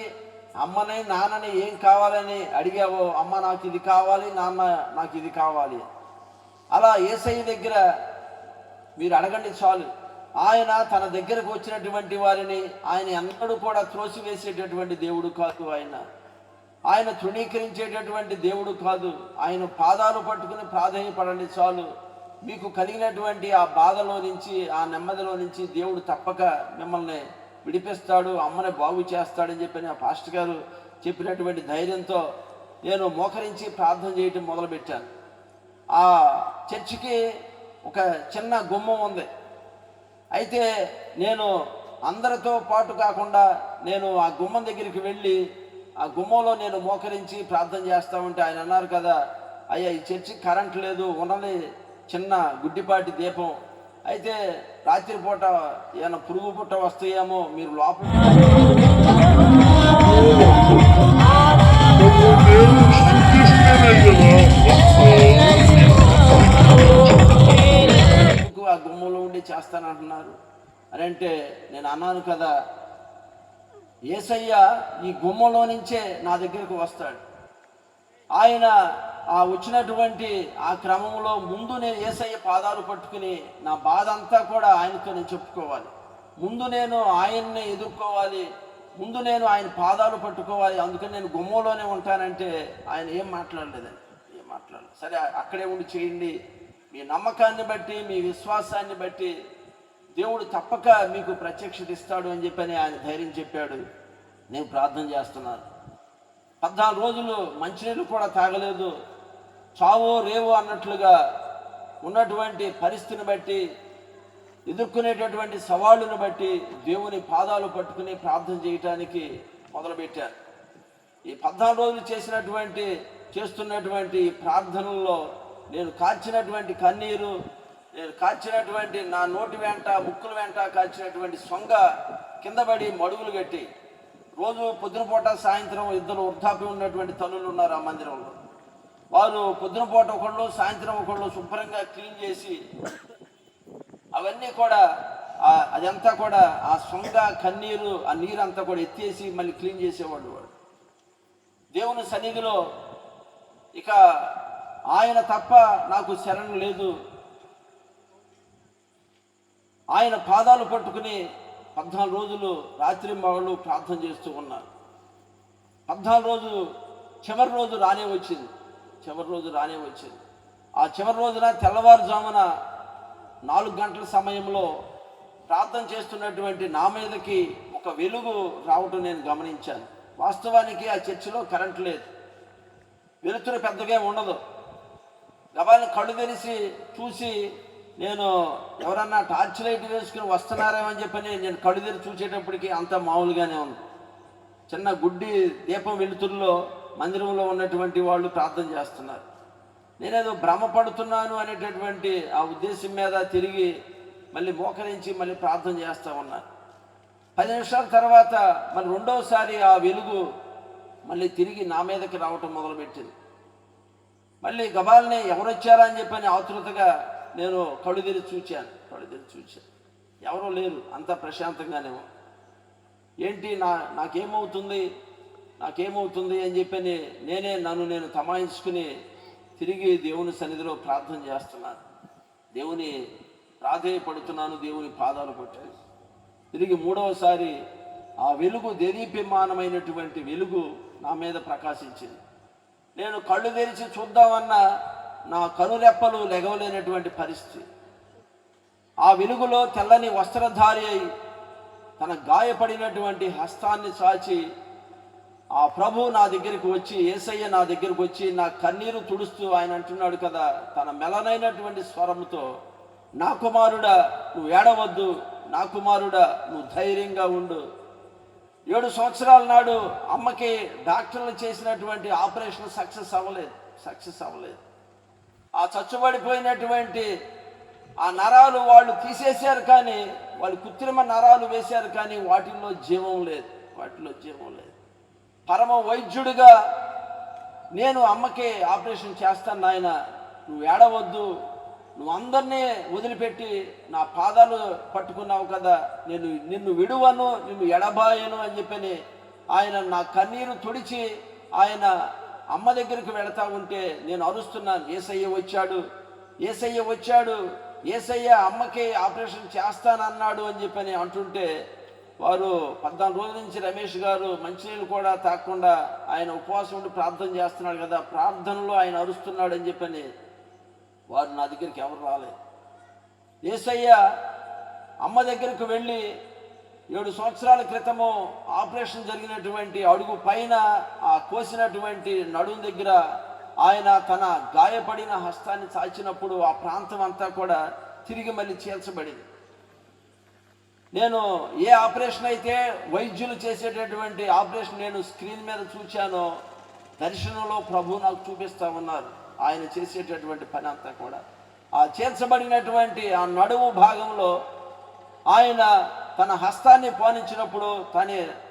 అమ్మని నాన్నని ఏం కావాలని అడిగావో, అమ్మ నాకు ఇది కావాలి, నాన్న నాకు ఇది కావాలి, అలా యేసయ్య దగ్గర మీరు అడగండి చాలు. ఆయన తన దగ్గరకు వచ్చినటువంటి వారిని ఆయన ఎన్నడూ కూడా త్రోసివేసేటటువంటి దేవుడు కాదు. ఆయన తృణీకరించేటటువంటి దేవుడు కాదు. ఆయన పాదాలు పట్టుకుని ప్రాధేయపడండి చాలు. మీకు కలిగినటువంటి ఆ బాధలో నుంచి, ఆ నెమ్మదిలో నుంచి దేవుడు తప్పక మిమ్మల్ని విడిపిస్తాడు, అమ్మని బాగు చేస్తాడని చెప్పి ఆ పాస్టర్ గారు చెప్పినటువంటి ధైర్యంతో నేను మోకరించి ప్రార్థన చేయటం మొదలుపెట్టాను. ఆ చర్చికి ఒక చిన్న గుమ్మం ఉంది. అయితే నేను అందరితో పాటు కాకుండా నేను ఆ గుమ్మం దగ్గరికి వెళ్ళి ఆ గుమ్మంలో నేను మోకరించి ప్రార్థన చేస్తూ ఉంటే ఆయన అన్నారు కదా, అయ్యా ఈ చర్చికి కరెంట్ లేదు, ఉన్నది చిన్న గుడ్డిపాటి దీపం, అయితే రాత్రిపూట ఏమైనా పురుగు పుట్ట వస్తాయేమో, మీరు లోపల ఆ గుమ్మంలో ఉండి చేస్తానంటున్నారు అని అంటే నేను అన్నాను కదా, యేసయ్య ఈ గుమ్మంలో నుంచే నా దగ్గరకు వస్తాడు. ఆయన ఆ వచ్చినటువంటి ఆ క్రమంలో ముందు నేను యేసయ్య పాదాలు పట్టుకుని నా బాధ అంతా కూడా ఆయనతో నేను చెప్పుకోవాలి, ముందు నేను ఆయన్ని ఎదుర్కోవాలి, ముందు నేను ఆయన పాదాలు పట్టుకోవాలి. అందుకని నేను గుమ్మంలోనే ఉంటానంటే ఆయన ఏం మాట్లాడలేదండి, ఏం మాట్లాడలేదు. సరే అక్కడే ఉండి చేయండి, మీ నమ్మకాన్ని బట్టి, మీ విశ్వాసాన్ని బట్టి దేవుడు తప్పక మీకు ప్రత్యక్షత ఇస్తాడు అని చెప్పని ఆయన ధైర్యం చెప్పాడు. నేను ప్రార్థన చేస్తున్నాను. 14 రోజులు మంచినీళ్ళు కూడా తాగలేదు. చావో రేవో అన్నట్లుగా ఉన్నటువంటి పరిస్థితిని బట్టి, ఎదుర్కొనేటటువంటి సవాళ్ళను బట్టి దేవుని పాదాలు పట్టుకుని ప్రార్థన చేయటానికి మొదలుపెట్టాను. ఈ 14 రోజులు చేస్తున్నటువంటి ప్రార్థనల్లో నేను కార్చినటువంటి కన్నీరు, నేను కార్చినటువంటి నా నోటి వెంట, ముక్కుల వెంట కార్చినటువంటి సొంగ కిందపడి మడుగులు కట్టి, రోజు పొద్దునపూట సాయంత్రం 2 వృద్ధాప్యం ఉన్నటువంటి తల్లులు ఉన్నారు ఆ మందిరంలో. వారు పొద్దునపూట ఒకళ్ళు, సాయంత్రం ఒకళ్ళు శుభ్రంగా క్లీన్ చేసి అవన్నీ కూడా అదంతా కూడా ఆ సొంగ కన్నీరు, ఆ నీరంతా కూడా ఎత్తేసి మళ్ళీ క్లీన్ చేసేవాళ్ళు. వాడు దేవుని సన్నిధిలో ఇక ఆయన తప్ప నాకు శరణు లేదు. ఆయన పాదాలు పట్టుకుని 14 రోజులు రాత్రింబవళ్ళు ప్రార్థన చేస్తూ ఉన్నారు. 14 రోజులు చివరి రోజు రానే వచ్చింది. ఆ చివరి రోజున తెల్లవారుజామున 4 గంటల సమయంలో ప్రార్థన చేస్తున్నటువంటి నా మీదకి ఒక వెలుగు రావటం నేను గమనించాను. వాస్తవానికి ఆ చర్చిలో కరెంట్ లేదు, వెలుతురు పెద్దగా ఉండదు. గబాల్ని కళ్ళు తెరిచి చూసి నేను ఎవరన్నా టార్చ్ లైట్ వేసుకుని వస్తున్నారేమని చెప్పని నేను కళ్ళు తెరిచి చూసేటప్పటికి అంత మామూలుగానే ఉంది. చిన్న గుడ్డి దీపం వెలుతురులో మందిరంలో ఉన్నటువంటి వాళ్ళు ప్రార్థన చేస్తున్నారు. నేనేదో భ్రమపడుతున్నాను అనేటటువంటి ఆ ఉద్దేశం మీద తిరిగి మళ్ళీ మోకరించి మళ్ళీ ప్రార్థన చేస్తూ ఉన్నాను. 10 నిమిషాల తర్వాత మళ్ళీ రెండోసారి ఆ వెలుగు మళ్ళీ తిరిగి నా మీదకి రావటం మొదలుపెట్టింది. మళ్ళీ గబాల్ని ఎవరు వచ్చారా అని చెప్పని ఆతృతగా నేను కళ్ళు తెరిచి చూశాను. ఎవరూ లేరు, అంతా ప్రశాంతంగానే. ఏంటి నాకేమవుతుంది అని చెప్పని నన్ను నేను తమాయించుకుని తిరిగి దేవుని సన్నిధిలో ప్రార్థన చేస్తున్నాను, దేవుని ప్రాధేయపడుతున్నాను, దేవుని పాదాలు పట్టాను. తిరిగి 3వసారి ఆ వెలుగు, దేదీప్యమానమైనటువంటి వెలుగు నా మీద ప్రకాశించింది. నేను కళ్ళు తెరిచి చూద్దామన్నా నా కనురెప్పలు లెగవలేనటువంటి పరిస్థితి. ఆ వెలుగులో తెల్లని వస్త్రధారి అయి తన గాయపడినటువంటి హస్తాన్ని చాచి ఆ ప్రభు నా దగ్గరికి వచ్చి, యేసయ్య నా దగ్గరికి వచ్చి నా కన్నీరు తుడుస్తూ ఆయన అంటున్నాడు కదా తన మెలనైనటువంటి స్వరంతో, నా కుమారుడా నువ్వు ఏడవద్దు, నా కుమారుడా నువ్వు ధైర్యంగా ఉండు. 7 సంవత్సరాల నాడు అమ్మకి డాక్టర్లు చేసినటువంటి ఆపరేషన్ సక్సెస్ అవ్వలేదు. ఆ చచ్చుబడిపోయినటువంటి ఆ నరాలు వాళ్ళు తీసేశారు, కానీ వాళ్ళు కృత్రిమ నరాలు వేశారు, కానీ వాటిల్లో జీవం లేదు. పరమ వైద్యుడిగా నేను అమ్మకి ఆపరేషన్ చేస్తాను, నాయన నువ్వు ఏడవద్దు, నువ్వు అందరినీ వదిలిపెట్టి నా పాదాలు పట్టుకున్నావు కదా, నేను నిన్ను విడువను, నిన్ను ఎడబాయను అని చెప్పని ఆయన నా కన్నీరు తుడిచి ఆయన అమ్మ దగ్గరికి వెళతా ఉంటే నేను అరుస్తున్నాను, యేసయ్య వచ్చాడు, యేసయ్య అమ్మకి ఆపరేషన్ చేస్తానన్నాడు అని చెప్పని అంటుంటే, వారు 14 రోజుల నుంచి రమేష్ గారు మంచినీళ్ళు కూడా తాగకుండా ఆయన ఉపవాసం ఉండి ప్రార్థన చేస్తున్నాడు కదా, ప్రార్థనలో ఆయన అరుస్తున్నాడు అని చెప్పని వారు నా దగ్గరికి ఎవరు రాలేదు. యేసయ్య అమ్మ దగ్గరకు వెళ్ళి 7 సంవత్సరాల క్రితము ఆపరేషన్ జరిగినటువంటి అడుగు పైన ఆ కోసినటువంటి నడుము దగ్గర ఆయన తన గాయపడిన హస్తాన్ని చాచినప్పుడు ఆ ప్రాంతం అంతా కూడా తిరిగి మళ్ళీ చీల్చబడింది. నేను ఏ ఆపరేషన్ అయితే వైద్యులు చేసేటటువంటి ఆపరేషన్ నేను స్క్రీన్ మీద చూచానో, దర్శనంలో ప్రభు నాకు చూపిస్తా ఉన్నారు ఆయన చేసేటటువంటి పని అంతా కూడా. ఆ చేర్చబడినటువంటి ఆ నడుము భాగంలో ఆయన తన హస్తాన్ని పోనించినప్పుడు,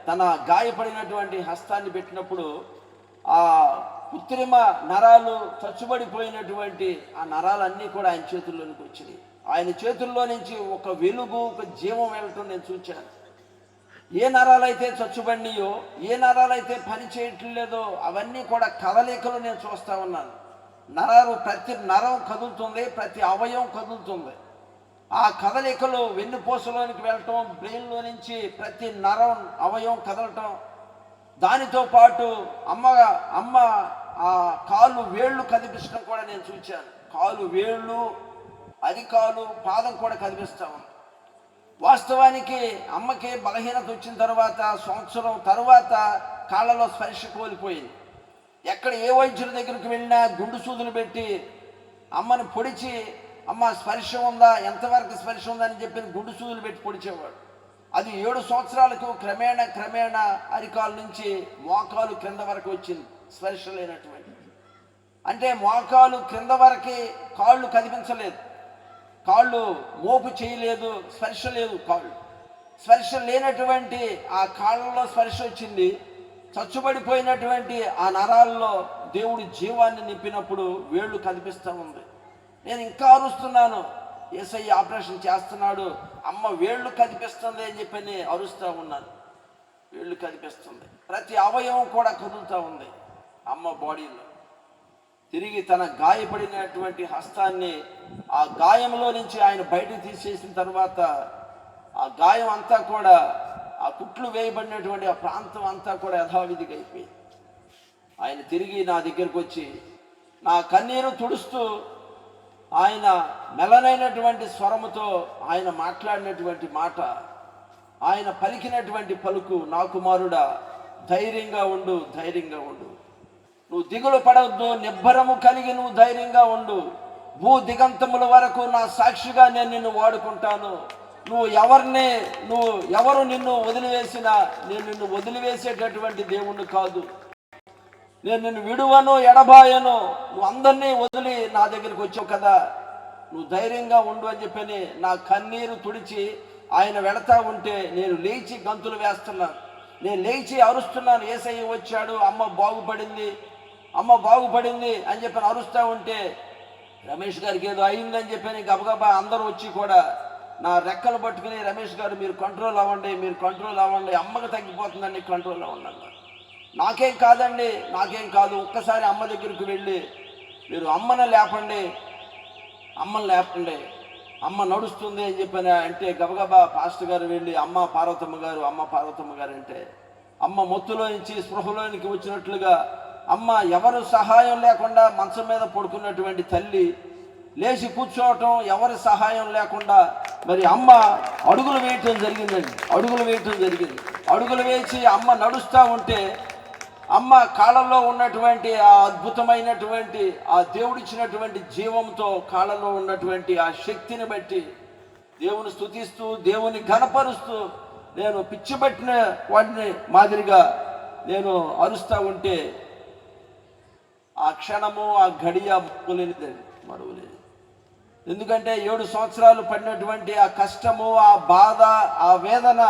తన గాయపడినటువంటి హస్తాన్ని పెట్టినప్పుడు ఆ కృత్రిమ నరాలు చచ్చుబడిపోయినటువంటి ఆ నరాలన్నీ కూడా ఆయన చేతుల్లోనికి వచ్చినాయి. ఆయన చేతుల్లో నుంచి ఒక వెలుగు, ఒక జీవం వెళ్ళటం నేను చూచాను. ఏ నరాలైతే చచ్చుబడినాయో, ఏ నరాలైతే పని చేయట్లేదో అవన్నీ కూడా కదలికలు నేను చూస్తూ ఉన్నాను. ప్రతి నరం కదులుతుంది, ప్రతి అవయవం కదులుతుంది. ఆ కదలికలు వెన్నుపూసలోనికి వెళ్ళటం, బ్రెయిన్లో నుంచి ప్రతి నరం అవయవం కదలటం, దానితో పాటు అమ్మ ఆ కాళ్ళు వేళ్ళు కదిపించడం కూడా నేను చూచాను. కాలు వేళ్ళు, అరికాలు, పాదం కూడా కదిపిస్తా ఉంది. వాస్తవానికి అమ్మకి బలహీనత వచ్చిన తర్వాత, సంవత్సరం తర్వాత కాళ్ళలో స్పర్శ కోల్పోయింది. ఎక్కడ ఏ వైద్యుల దగ్గరికి వెళ్ళినా గుండు సూదులు పెట్టి అమ్మని పొడిచి, అమ్మ స్పర్శ ఉందా, ఎంతవరకు స్పర్శ ఉందని చెప్పి గుండు సూదులు పెట్టి పొడిచేవాడు. అది 7 సంవత్సరాలకు క్రమేణా అరికాలు నుంచి మోకాలు క్రింద వరకు వచ్చింది స్పర్శ లేనటువంటి. అంటే మోకాలు క్రింద వరకు కాళ్ళు కదిపించలేదు, కాళ్ళు మోపు చేయలేదు, స్పర్శ లేదు. స్పర్శ లేనటువంటి ఆ కాళ్ళలో స్పర్శ వచ్చింది. చచ్చుబడిపోయినటువంటి ఆ నరాల్లో దేవుడి జీవాన్ని నింపినప్పుడు వేళ్ళు కనిపిస్తూ ఉంది. నేను ఇంకా అరుస్తున్నాను, యేసయ్య ఆపరేషన్ చేస్తున్నాడు, అమ్మ వేళ్ళు కనిపిస్తుంది అని చెప్పని అరుస్తూ ఉన్నాను. వేళ్ళు కనిపిస్తుంది, ప్రతి అవయవం కూడా కదులుతూ ఉంది అమ్మ బాడీలో. తిరిగి తన గాయపడినటువంటి హస్తాన్ని ఆ గాయంలో నుంచి ఆయన బయటకు తీసేసిన తర్వాత ఆ గాయం అంతా కూడా, ఆ కుట్లు వేయబడినటువంటి ఆ ప్రాంతం అంతా కూడా యథావిధిగా అయిపోయింది. ఆయన తిరిగి నా దగ్గరకు వచ్చి నా కన్నీరు తుడుస్తూ ఆయన మెలనైనటువంటి స్వరముతో ఆయన మాట్లాడినటువంటి మాట, ఆయన పలికినటువంటి పలుకు, నా కుమారుడా ధైర్యంగా ఉండు, నువ్వు దిగులు పడవద్దు, నిబ్బరము కలిగి నువ్వు ధైర్యంగా ఉండు. భూ దిగంతముల వరకు నా సాక్షిగా నేను నిన్ను వాడుకుంటాను. ఎవరు నిన్ను వదిలివేసినా నేను నిన్ను వదిలివేసేటటువంటి దేవుణ్ణి కాదు. నేను నిన్ను విడువను, ఎడబాయను. నువ్వు అందరినీ వదిలి నా దగ్గరికి వచ్చావు కదా, నువ్వు ధైర్యంగా ఉండు అని చెప్పని నా కన్నీరు తుడిచి ఆయన వెళతా ఉంటే నేను లేచి గంతులు వేస్తున్నాను. నేను లేచి అరుస్తున్నాను, యేసయ్య వచ్చాడు, అమ్మ బాగుపడింది అని చెప్పని అరుస్తూ ఉంటే రమేష్ గారికి ఏదో అయిందని చెప్పని గబగబా అందరూ వచ్చి కూడా నా రెక్కలు పట్టుకుని, రమేష్ గారు మీరు కంట్రోల్ అవ్వండి, అమ్మకి తగ్గిపోతుందండి, కంట్రోల్ అవ్వండి. నాకేం కాదు, ఒక్కసారి అమ్మ దగ్గరికి వెళ్ళి మీరు అమ్మని లేపండి, అమ్మ నడుస్తుంది అని చెప్పని అంటే గబగబా పాస్టర్ గారు వెళ్ళి అమ్మ పార్వతమ్మ గారు అంటే అమ్మ మొత్తులో నుంచి స్పృహలోనికి వచ్చినట్లుగా అమ్మ ఎవరు సహాయం లేకుండా మంచం మీద పడుకున్నటువంటి తల్లి లేచి కూర్చోవటం ఎవరి సహాయం లేకుండా మరి అమ్మ అడుగులు వేయటం జరిగిందండి. అడుగులు వేసి అమ్మ నడుస్తూ ఉంటే అమ్మ కాళ్ళల్లో ఉన్నటువంటి ఆ అద్భుతమైనటువంటి ఆ దేవుడిచ్చినటువంటి జీవంతో కాళ్ళలో ఉన్నటువంటి ఆ శక్తిని బట్టి దేవుని స్తుతిస్తూ దేవుని ఘనపరుస్తూ నేను పిచ్చిపట్టిన వాటిని మాదిరిగా నేను అరుస్తూ ఉంటే ఆ క్షణము ఆ గడియ మరువలేదు. ఎందుకంటే 7 సంవత్సరాలు పడినటువంటి ఆ కష్టము, ఆ బాధ, ఆ వేదన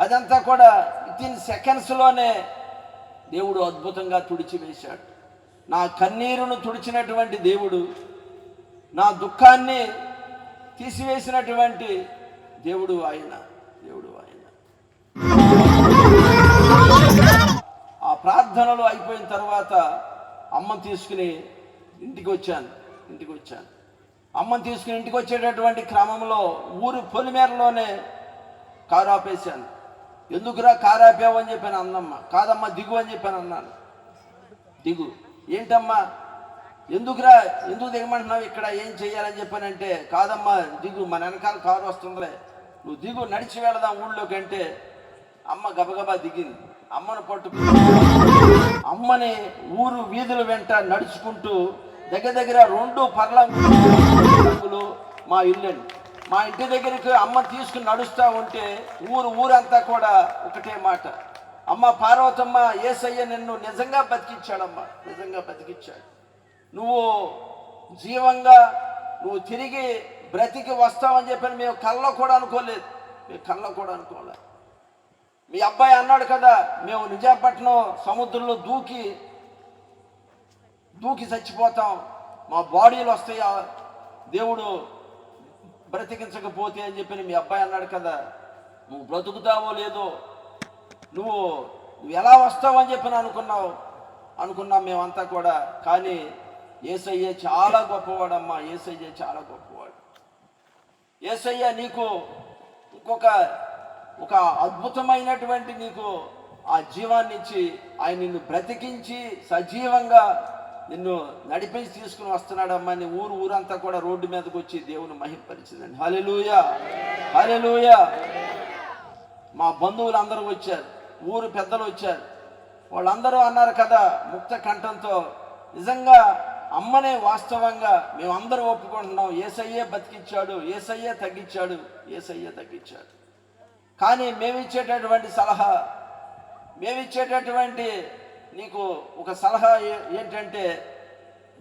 అదంతా కూడా వితిన్ సెకండ్స్లోనే దేవుడు అద్భుతంగా తుడిచివేశాడు. నా కన్నీరును తుడిచినటువంటి దేవుడు, నా దుఃఖాన్ని తీసివేసినటువంటి దేవుడు ఆయన. ఆ ప్రార్థనలు అయిపోయిన తర్వాత అమ్మని తీసుకుని ఇంటికి వచ్చాను. అమ్మని తీసుకుని ఇంటికి వచ్చేటటువంటి క్రమంలో ఊరు పొలిమేరలోనే కారు ఆపేశాను. ఎందుకురా కారు ఆపావు అని చెప్పాను. అందమ్మ కాదమ్మా దిగు అని చెప్పాను. అన్నాను దిగు. ఏంటమ్మా ఎందుకురా, ఎందుకు దిగమంటున్నావు, ఇక్కడ ఏం చెయ్యాలని చెప్పానంటే కాదమ్మా దిగు, మన వెనకాల కారు వస్తుందిలే, నువ్వు దిగు, నడిచి వెళదాం ఊళ్ళోకి అంటే అమ్మ గబగబా దిగింది. అమ్మను పట్టుకుని అమ్మని ఊరు వీధుల వెంట నడుచుకుంటూ దగ్గర 2 పర్లంగులు మా ఇల్లండి. మా ఇంటి దగ్గరికి అమ్మ తీసుకుని నడుస్తూ ఉంటే ఊరంతా కూడా ఒకటే మాట, అమ్మ పార్వతమ్మ యేసయ్య నిన్ను నిజంగా బతికించాడమ్మా, నిజంగా బతికించాడు. నువ్వు జీవంగా నువ్వు తిరిగి బ్రతికి వస్తావని చెప్పని మేము కళ్ళలో కూడా అనుకోలేదు. మీ అబ్బాయి అన్నాడు కదా, మేము నిజాపట్నం సముద్రంలో దూకి చచ్చిపోతాం, మా బాడీలు వస్తాయా దేవుడు బ్రతికించకపోతే అని చెప్పి మీ అబ్బాయి అన్నాడు కదా, నువ్వు బ్రతుకుతావో లేదో, నువ్వు ఎలా వస్తావు అని చెప్పి అనుకున్నాం మేమంతా కూడా. కానీ యేసయ్య చాలా గొప్పవాడమ్మా, యేసయ్య చాలా గొప్పవాడు. యేసయ్య నీకు ఒక అద్భుతమైనటువంటి నీకు ఆ జీవాన్ని ఇచ్చి ఆయన నిన్ను బ్రతికించి సజీవంగా నిన్ను నడిపించి తీసుకుని వస్తున్నాడమ్మా. నీ ఊరంతా కూడా రోడ్డు మీదకి వచ్చి దేవుని మహిమపరిచిందండి. హల్లెలూయా, హల్లెలూయా. మా బంధువులు అందరూ వచ్చారు, ఊరు పెద్దలు వచ్చారు. వాళ్ళందరూ అన్నారు కదా ముక్త కంఠంతో, నిజంగా అమ్మనే వాస్తవంగా మేమందరూ ఒప్పుకుంటున్నాం, యేసయ్యే బతికించాడు, యేసయ్యే తగ్గించాడు. కానీ మేమిచ్చేటటువంటి నీకు ఒక సలహా ఏంటంటే,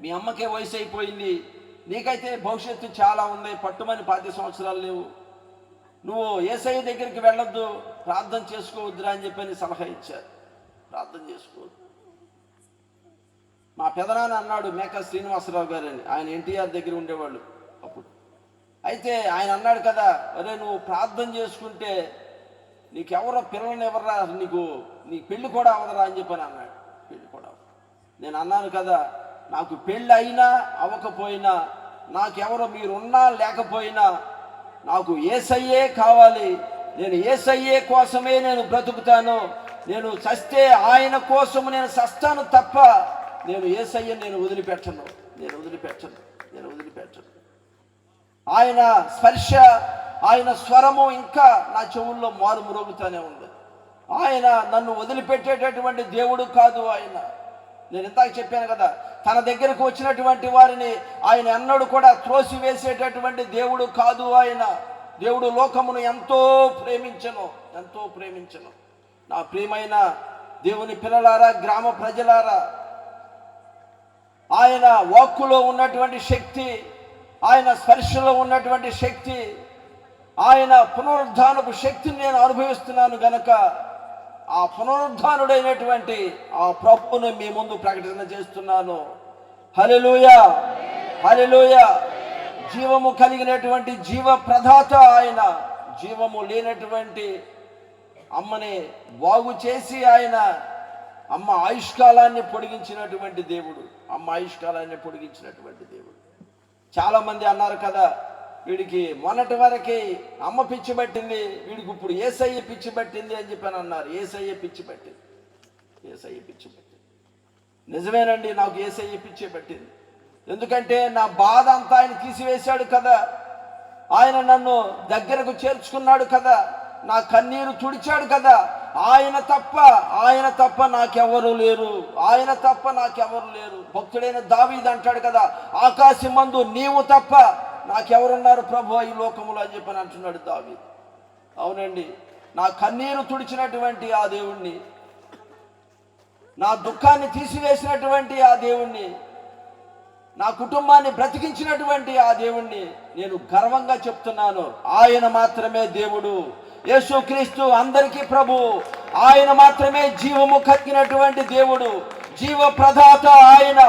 మీ అమ్మకే వయసు అయిపోయింది, నీకైతే భవిష్యత్తు చాలా ఉంది, పట్టుమని 10 సంవత్సరాలు లేవు, నువ్వు యేసయ్య దగ్గరికి వెళ్ళొద్దు, ప్రార్థన చేసుకోవద్దురా అని చెప్పని సలహా ఇచ్చారు. ప్రార్థన చేసుకోవద్దు. మా పెదనాన్న అన్నాడు, మేకా శ్రీనివాసరావు గారు అని, ఆయన ఎన్టీఆర్ దగ్గర ఉండేవాళ్ళు అప్పుడు. అయితే ఆయన అన్నాడు కదా, అరే నువ్వు ప్రార్థన చేసుకుంటే నీకెవరో పిల్లల్ని ఎవర్రా, నీ పెళ్ళి కూడా అవదరా అని చెప్పని అన్నాడు. పెళ్ళి కూడా నేను అన్నాను కదా, నాకు పెళ్ళి అయినా అవ్వకపోయినా, నాకెవరో మీరున్నా లేకపోయినా నాకు యేసయ్యే కావాలి, నేను యేసయ్యే కోసమే నేను బ్రతుకుతాను, నేను చస్తే ఆయన కోసం నేను చస్తాను తప్ప నేను యేసయ్యని నేను వదిలిపెట్టను. ఆయన స్పర్శ, ఆయన స్వరము ఇంకా నా చెవుల్లో మారు మ్రోగుతూనే ఉంది. ఆయన నన్ను వదిలిపెట్టేటటువంటి దేవుడు కాదు. ఆయన, నేను ఇందాక చెప్పాను కదా, తన దగ్గరకు వచ్చినటువంటి వారిని ఆయన ఎన్నడూ కూడా త్రోసివేసేటటువంటి దేవుడు కాదు. ఆయన దేవుడు లోకమును ఎంతో ప్రేమించను. నా ప్రియమైన దేవుని పిల్లలారా, గ్రామ ప్రజలారా, ఆయన వాక్కులో ఉన్నటువంటి శక్తి, ఆయన స్పర్శలో ఉన్నటువంటి శక్తి, ఆయన పునరుద్ధానపు శక్తిని నేను అనుభవిస్తున్నాను గనక ఆ పునరుద్ధానుడైనటువంటి ఆ ప్రభువును మీ ముందు ప్రకటన చేస్తున్నాను. హల్లెలూయా, హల్లెలూయా. జీవము కలిగినటువంటి జీవ ప్రదాత ఆయన, జీవము లేనటువంటి అమ్మని బాగు చేసి ఆయన అమ్మ ఆయుష్కాలాన్ని పొడిగించినటువంటి దేవుడు. చాలా మంది అన్నారు కదా, వీడికి మొన్నటి వరకు అమ్మ పిచ్చి పట్టింది, వీడికి ఇప్పుడు యేసయ్య పిచ్చి పట్టింది అని చెప్పని అన్నారు. యేసయ్య పిచ్చి పట్టింది, యేసయ్య పిచ్చి పట్టింది. నిజమేనండి, నాకు యేసయ్య పిచ్చి పట్టింది. ఎందుకంటే నా బాధ అంతా ఆయన తీసివేశాడు కదా, ఆయన నన్ను దగ్గరకు చేర్చుకున్నాడు కదా, నా కన్నీరు తుడిచాడు కదా. ఆయన తప్ప నాకెవరు లేరు, ఆయన తప్ప నాకెవరు లేరు. భక్తుడైన దావీదు అంటాడు కదా, ఆకాశమందు నీవు తప్ప నాకెవరున్నారు ప్రభు ఈ లోకములో అని చెప్పని అంటున్నాడు దావీదు. అవునండి, నా కన్నీరు తుడిచినటువంటి ఆ దేవుణ్ణి, నా దుఃఖాన్ని తీసివేసినటువంటి ఆ దేవుణ్ణి, నా కుటుంబాన్ని బ్రతికించినటువంటి ఆ దేవుణ్ణి నేను గర్వంగా చెప్తున్నాను. ఆయన మాత్రమే దేవుడు, యేసుక్రీస్తు అందరికీ ప్రభు. ఆయన మాత్రమే జీవము కలిగినటువంటి దేవుడు, జీవ ప్రదాత ఆయన.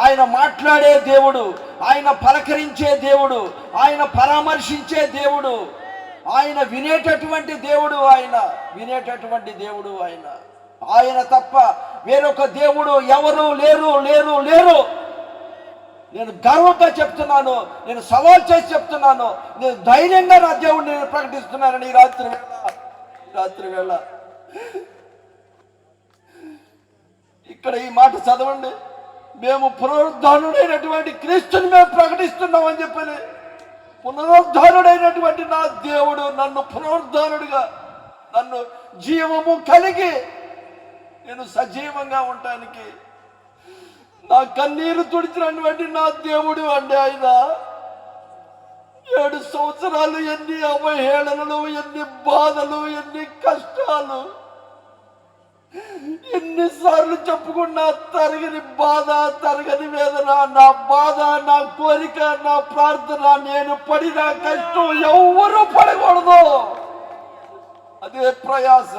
ఆయన మాట్లాడే దేవుడు, ఆయన పలకరించే దేవుడు, ఆయన పరామర్శించే దేవుడు, ఆయన వినేటటువంటి దేవుడు, ఆయన వినేటటువంటి దేవుడు. ఆయన తప్ప వేరొక దేవుడు ఎవరు లేరు లేరు లేరు. నేను గర్వంగా చెప్తున్నాను, నేను సవాల్ చేసి చెప్తున్నాను, నేను ధైర్యంగా నా దేవుడిని నేను ప్రకటిస్తున్నానని ఈ రాత్రి వేళ ఇక్కడ ఈ మాట చదవండి. మేము పునరుద్ధానుడైనటువంటి క్రీస్తుని మేము ప్రకటిస్తున్నామని చెప్పని, పునరుద్ధానుడైనటువంటి నా దేవుడు నన్ను పునరుద్ధానుడిగా, నన్ను జీవము కలిగి నేను సజీవంగా ఉండటానికి నా కన్నీరు తుడిచినటువంటి నా దేవుడు అండి ఆయన. 7 సంవత్సరాలు ఎన్ని అవహేళనలు, ఎన్ని బాధలు, ఎన్ని కష్టాలు, ఎన్నిసార్లు చెప్పుకున్నా తరగని బాధ, తరగని వేదన. నా బాధ, నా కోరిక, నా ప్రార్థన, నేను పడిన కష్టం ఎవరు పడకూడదు, అదే ప్రయాస.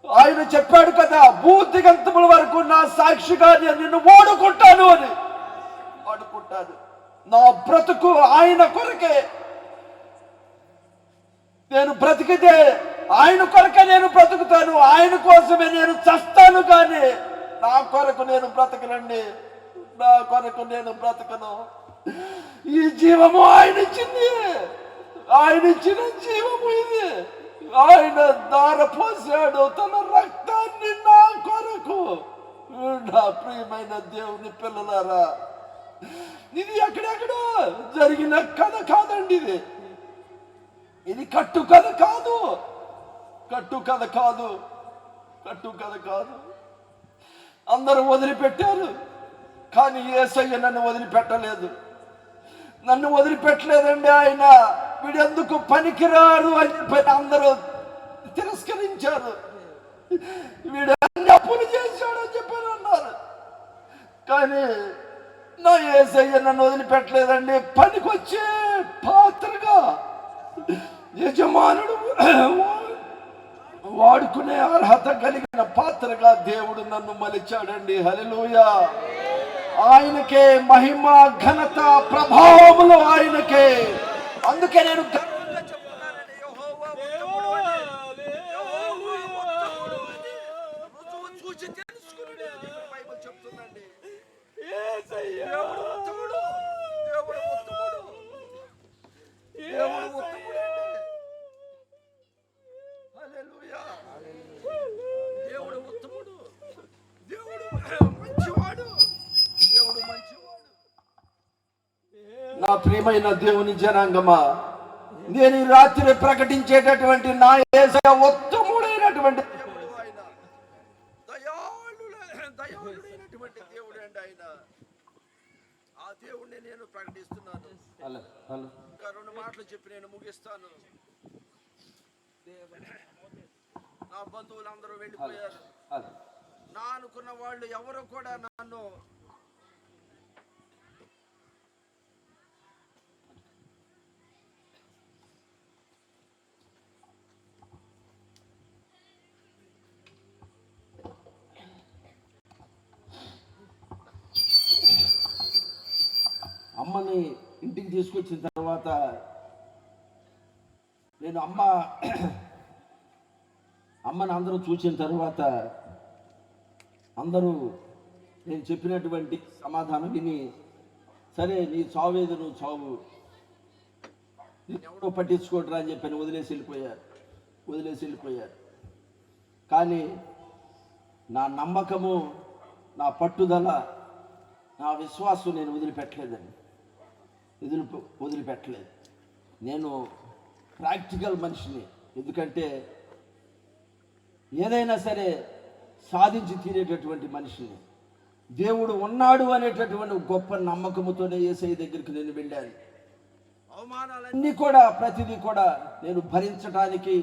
ఆయన చెప్పాడు కదా, భూదిగంతముల వరకు నా సాక్షిగా నేను నిన్ను వాడుకుంటాను అని. వాడుకుంటాను. నా బ్రతుకు ఆయన కొరకే. నేను బ్రతికితే ఆయన కొరకే నేను బ్రతుకుతాను, ఆయన కోసమే నేను చస్తాను. కానీ నా కొరకు నేను బ్రతకనండి, నా కొరకు నేను బ్రతకను. ఈ జీవము ఆయన ఇచ్చింది, ఆయన ఇచ్చిన జీవము ఇది. ఆయన దారపోసాడు తన రక్తాన్ని నా కొరకు. నా ప్రియమైన దేవుని పిల్లలారా, ఇది ఎక్కడెక్కడ జరిగిన కథ కాదండి. ఇది కట్టు కథ కాదు, కట్టు కథ కాదు, కట్టు కథ కాదు. అందరూ వదిలిపెట్టారు, కానీ యేసయ్య నన్ను వదిలిపెట్టలేదు. నన్ను వదిలిపెట్టలేదండి ఆయన. వీడెందుకు పనికిరాడు అని చెప్పి అందరూ తిరస్కరించారు. వీడు అన్ని అప్పులు చేశాడని చెప్పి అన్నారు. కానీ నా యేసయ్య నన్ను వదిలిపెట్టలేదండి. పనికొచ్చే పాత్రగా, యజమానుడు వాడుకునే అర్హత కలిగిన పాత్రగా దేవుడు నన్ను మలిచాడండి. హల్లెలూయా. ఆయనకే మహిమ, ఘనత, ప్రభావములు ఆయనకే. అందుకే నేను గర్వంగా చెప్తున్నానండి, యెహోవా ఉత్తముడు అని. యెహోవా ఉత్తముడు అని రుజువు చూసి తెలుసుకుని బైబిల్ చెప్తుందండి. యేసయ్య దేవుడు ఉత్తముడు, దేవుడు ఉత్తముడు, దేవుడు ఉత్తముడు అండి. హల్లెలూయా. దేవుడు ఉత్తముడు, దేవుడు మంచివాడు, దేవుడు మంచివాడు. నా ప్రియమైన దేవుని జనాంగమా, నేను ఈ రాత్రి ప్రకటించేటటువంటి నా యేసయ్య ఉత్తముడైనటువంటి దేవుడు. ఆయన దయాళుడైనటువంటి దేవుడు అండి ఆయన. ఆ దేవుడిని నేను ప్రకటిస్తున్నాను. ఇంకా 2 మాటలు చెప్పి నేను ముగిస్తాను. నా బంధువులందరూ వెళ్ళిపోయారు. నా అనుకున్న వాళ్ళు ఎవరు కూడా నన్ను అమ్మని ఇంటికి తీసుకొచ్చిన తర్వాత నేను అమ్మని అందరూ చూసిన తర్వాత అందరూ నేను చెప్పినటువంటి సమాధానం విని, సరే నీ చావేది నువ్వు చావు, ఎవడో పట్టించుకోడరా అని చెప్పని వదిలేసి వెళ్ళిపోయారు. కానీ నా నమ్మకము, నా పట్టుదల, నా విశ్వాసం నేను వదిలిపెట్టలేదు. నేను ప్రాక్టికల్ మనిషిని. ఎందుకంటే ఏదైనా సరే సాధించి తీరేటటువంటి మనిషిని. దేవుడు ఉన్నాడు అనేటటువంటి గొప్ప నమ్మకముతోనే యేసయ్య దగ్గరికి నేను వెళ్ళాను. అవమానాలన్నీ కూడా, ప్రతిదీ కూడా నేను భరించడానికి,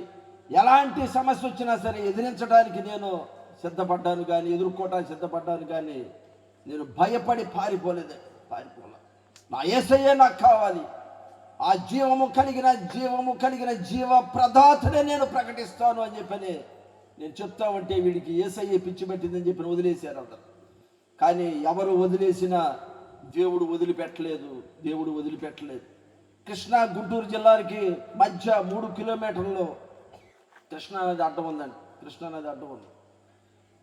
ఎలాంటి సమస్య వచ్చినా సరే ఎదిరించడానికి నేను సిద్ధపడ్డాను, కానీ ఎదుర్కోవడానికి సిద్ధపడ్డాను. కానీ నేను భయపడి పారిపోలే. నా యేసయ్యే నాకు కావాలి. ఆ జీవము కలిగిన జీవ ప్రదాతనే నేను ప్రకటిస్తాను అని చెప్పని నేను చెప్తా ఉంటే వీడికి యేసయ్య పిచ్చి పెట్టిందని చెప్పి వదిలేశారు అందరు. కానీ ఎవరు వదిలేసినా దేవుడు వదిలిపెట్టలేదు. కృష్ణా గుంటూరు జిల్లాకి మధ్య 3 కిలోమీటర్లు కృష్ణా నది అడ్డం ఉంది.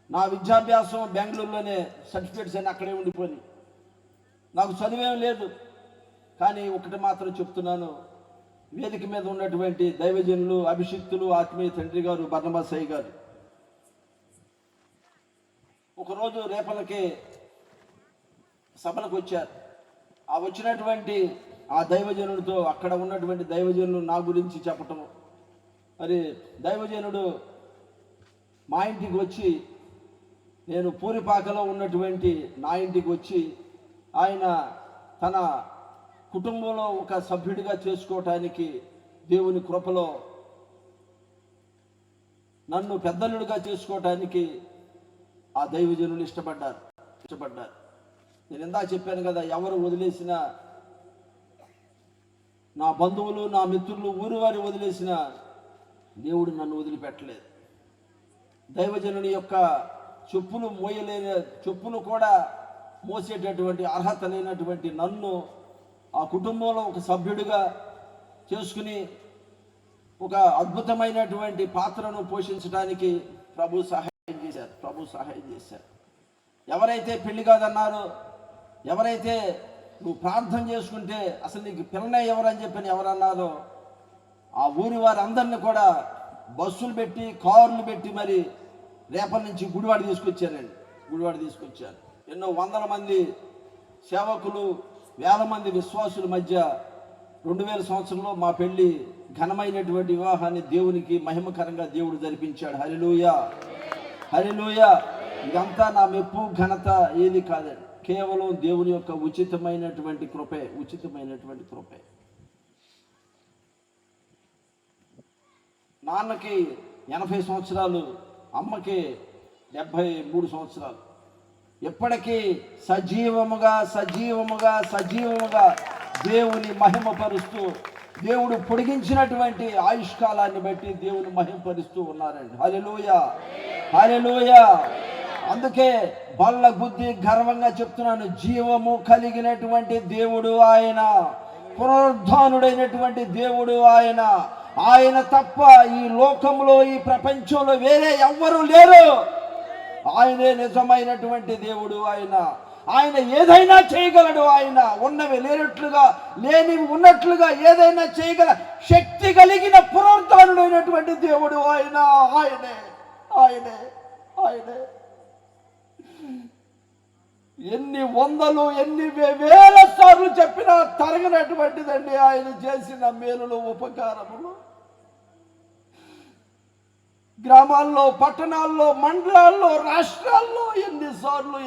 నా విద్యాభ్యాసం బెంగళూరులోనే, సర్టిఫికేట్స్ అన్నీ అక్కడే ఉండిపోయి, నాకు చదివేం లేదు. కానీ ఒకటి మాత్రం చెప్తున్నాను, వేదిక మీద ఉన్నటువంటి దైవజనులు, అభిషిక్తులు, ఆత్మీయ తండ్రి గారు బర్నబాస్ అయ్య గారు ఒకరోజు రేపలకి సభలకు వచ్చారు. ఆ వచ్చినటువంటి ఆ దైవజనుడితో అక్కడ ఉన్నటువంటి దైవజనులు నా గురించి చెప్పటం, మరి దైవజనుడు మా ఇంటికి వచ్చి, నేను పూరిపాకలో ఉన్నటువంటి నా ఇంటికి వచ్చి, ఆయన తన కుటుంబంలో ఒక సభ్యుడిగా చేసుకోవటానికి దేవుని కృపలో నన్ను పెద్దలుడిగా చేసుకోవటానికి ఆ దైవజనులు ఇష్టపడ్డారు. నేను ఇందా చెప్పాను కదా, ఎవరు వదిలేసినా, నా బంధువులు, నా మిత్రులు, ఊరు వారి వదిలేసిన దేవుడు నన్ను వదిలిపెట్టలేదు. దైవజనుని యొక్క చెప్పులు కూడా మోసేటటువంటి అర్హత లేనటువంటి నన్ను ఆ కుటుంబంలో ఒక సభ్యుడిగా చేసుకుని ఒక అద్భుతమైనటువంటి పాత్రను పోషించడానికి ప్రభు సహాయం చేశారు. ఎవరైతే పెళ్లి కాదన్నారో, ఎవరైతే నువ్వు ప్రార్థన చేసుకుంటే అసలు నీకు పిల్లనే ఎవరని చెప్పని ఎవరన్నారో, ఆ ఊరి వారందరినీ కూడా బస్సులు పెట్టి, కార్లు పెట్టి మరి రేపటి నుంచి గుడివాడ తీసుకొచ్చారు. ఎన్నో వందల మంది సేవకులు, వేల మంది విశ్వాసుల మధ్య 2000 సంవత్సరంలో మా పెళ్లి ఘనమైనటువంటి వివాహాన్ని దేవునికి మహిమకరంగా దేవుడు జరిపించాడు. హల్లెలూయా. ఇదంతా నా మెప్పు, ఘనత ఏది కాదండి, కేవలం దేవుని యొక్క ఉచితమైనటువంటి కృపే. నాన్నకి 80 సంవత్సరాలు, అమ్మకి 73 సంవత్సరాలు. ఎప్పటికీ సజీవముగా దేవుని మహిమపరుస్తూ, దేవుడు పొడిగించినటువంటి ఆయుష్కాలాన్ని బట్టి దేవుని మహిమపరుస్తూ ఉన్నారండి. హల్లెలూయా. అందుకే బల్ల బుద్ధి గర్వంగా చెప్తున్నాను, జీవము కలిగినటువంటి దేవుడు ఆయన, పునరుద్ధానుడైనటువంటి దేవుడు ఆయన తప్ప ఈ లోకంలో, ఈ ప్రపంచంలో వేరే ఎవ్వరూ లేరు. ఆయనే నిజమైనటువంటి దేవుడు. ఆయన ఏదైనా చేయగలడు. ఆయన ఉన్నవి లేనట్లుగా, లేనివి ఉన్నట్లుగా ఏదైనా చేయగల శక్తి కలిగిన పునరుద్ధానుడైనటువంటి దేవుడు ఆయనే. ఎన్ని వందలు, ఎన్ని వేల సార్లు చెప్పినా తరగనటువంటిదండి ఆయన చేసిన మేలులు, ఉపకారములు. గ్రామాల్లో, పట్టణాల్లో, మండలాల్లో, రాష్ట్రాల్లో ఎన్నిసార్లు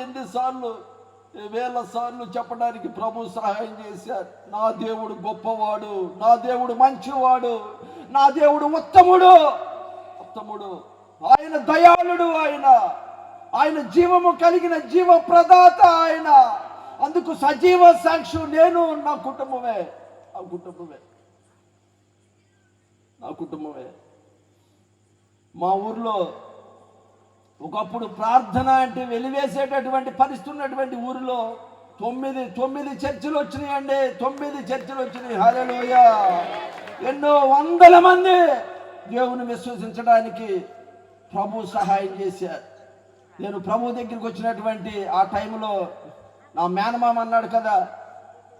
వేల సార్లు చెప్పడానికి ప్రభు సహాయం చేశారు. నా దేవుడు గొప్పవాడు, నా దేవుడు మంచివాడు, నా దేవుడు ఉత్తముడు. ఆయన దయాళుడు, ఆయన జీవము కలిగిన జీవ ప్రదాత ఆయన. అందుకు సజీవ సాక్షి నేను, నా కుటుంబమే. మా ఊర్లో ఒకప్పుడు ప్రార్థన అంటే వెలివేసేటటువంటి పరిస్థితి ఉన్నటువంటి ఊరిలో 9 చర్చిలు వచ్చినాయండి. 9 చర్చిలు వచ్చినాయి. హల్లెలూయా. ఎన్నో వందల మంది దేవుని విశ్వసించడానికి ప్రభు సహాయం చేశారు. నేను ప్రభు దగ్గరికి వచ్చినటువంటి ఆ టైంలో నా మేనమామ అన్నాడు కదా,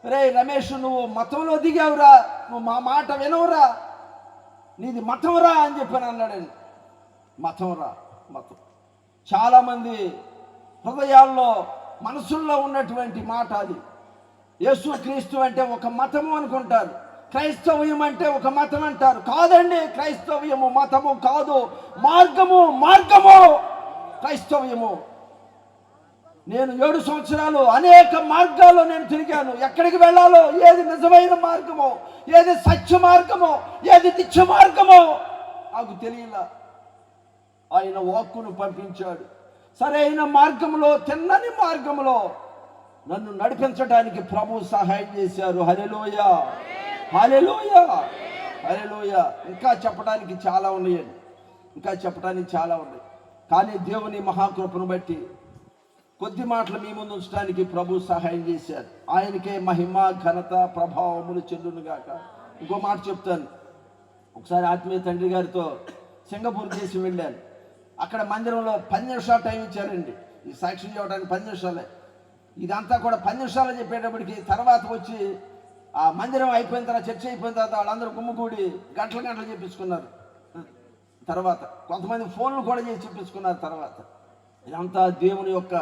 రే రమేష్, నువ్వు మతంలో దిగావురా, నువ్వు మా మాట వినవురా, నీది మతంరా అని చెప్పని అన్నాడండి. మతంరా, మతం. చాలామంది హృదయాల్లో మనసుల్లో ఉన్నటువంటి మాట అది. యేసు క్రీస్తు అంటే ఒక మతము అనుకుంటారు, క్రైస్తవ్యం అంటే ఒక మతం అంటారు. కాదండి, క్రైస్తవ్యము మతము కాదు, మార్గము. మార్గము క్రైస్తవ్యము. నేను 7 సంవత్సరాలు అనేక మార్గాల్లో నేను తిరిగాను. ఎక్కడికి వెళ్ళాలో, ఏది నిజమైన మార్గమో, ఏది సత్య మార్గమో, ఏది నిత్య మార్గమో నాకు తెలియలా. ఆయన వాక్కును పంపించాడు. సరైన మార్గంలో, తిన్నని మార్గంలో నన్ను నడిపించడానికి ప్రభు సహాయం చేశారు. హల్లెలూయా, హల్లెలూయా, హల్లెలూయా. ఇంకా చెప్పడానికి చాలా ఉన్నాయండి, ఇంకా చెప్పడానికి చాలా ఉన్నాయి. కానీ దేవుని మహాకృపను బట్టి కొద్ది మాటలు మీ ముందు ఉంచడానికి ప్రభు సహాయం చేశారు. ఆయనకే మహిమ, ఘనత, ప్రభావములు చెల్లునుగాక. ఇంకో మాట చెప్తాను. ఒకసారి ఆత్మీయ తండ్రి గారితో సింగపూర్ దేశం వెళ్ళాను. అక్కడ మందిరంలో 10 నిమిషాలు టైం ఇచ్చారండి. ఈ సాక్ష్యం చెప్పడానికి 10 నిమిషాలే. ఇదంతా కూడా 10 నిమిషాలు చెప్పేటప్పటికి తర్వాత వచ్చి ఆ మందిరం అయిపోయిన తర్వాత, చర్చ అయిపోయిన తర్వాత వాళ్ళందరూ గుమ్ముకూడి గంటలు గంటలు చెప్పించుకున్నారు. తర్వాత కొంతమంది ఫోన్లు కూడా చేసి చెప్పించుకున్నారు. తర్వాత ఇదంతా దేవుని యొక్క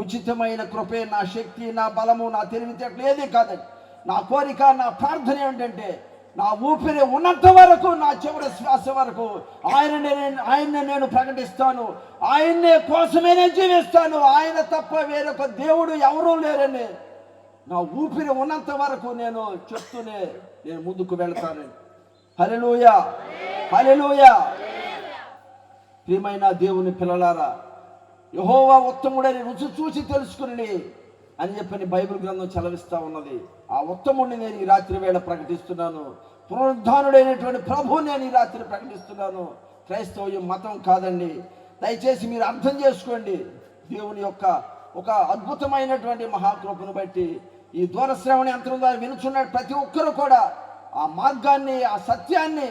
ఉచితమైన కృపే. నా శక్తి, నా బలము, నా తెలివితేటలు ఏది కాదండి. నా కోరిక, నా ప్రార్థన ఏంటంటే నా ఊపిరి ఉన్నంత వరకు, నా చివరి శ్వాస వరకు ఆయన్ని నేను ప్రకటిస్తాను. ఆయన్నే కోసమే నేను జీవిస్తాను. ఆయన తప్ప వేరొక దేవుడు ఎవరూ లేరని నా ఊపిరి ఉన్నంత వరకు నేను చెప్తూనే నేను ముందుకు వెళ్తాను. హల్లెలూయా, హల్లెలూయా. ప్రియమైన దేవుని పిల్లలారా, యెహోవా ఉత్తముడని రుచి చూసి తెలుసుకుని అని చెప్పని బైబిల్ గ్రంథం చలవిస్తూ ఉన్నది. ఆ ఉత్తముడిని నేను ఈ రాత్రి వేళ ప్రకటిస్తున్నాను. పునరుద్ధానుడైనటువంటి ప్రభువు నేను ఈ రాత్రి ప్రకటిస్తున్నాను. క్రైస్తవ్యం మతం కాదండి. దయచేసి మీరు అర్థం చేసుకోండి. దేవుని యొక్క ఒక అద్భుతమైనటువంటి మహాకృపను బట్టి ఈ దూరశ్రవణ యంత్రం ద్వారా వినుచున్న ప్రతి ఒక్కరూ కూడా ఆ మార్గాన్ని, ఆ సత్యాన్ని,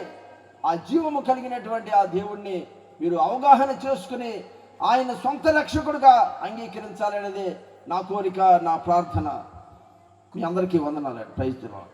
ఆ జీవము కలిగినటువంటి ఆ దేవుణ్ణి మీరు అవగాహన చేసుకుని ఆయన సొంత రక్షకుడుగా అంగీకరించాలనేది నా కోరిక, నా ప్రార్థన. మీ అందరికీ వందనాలు. Praise the lord.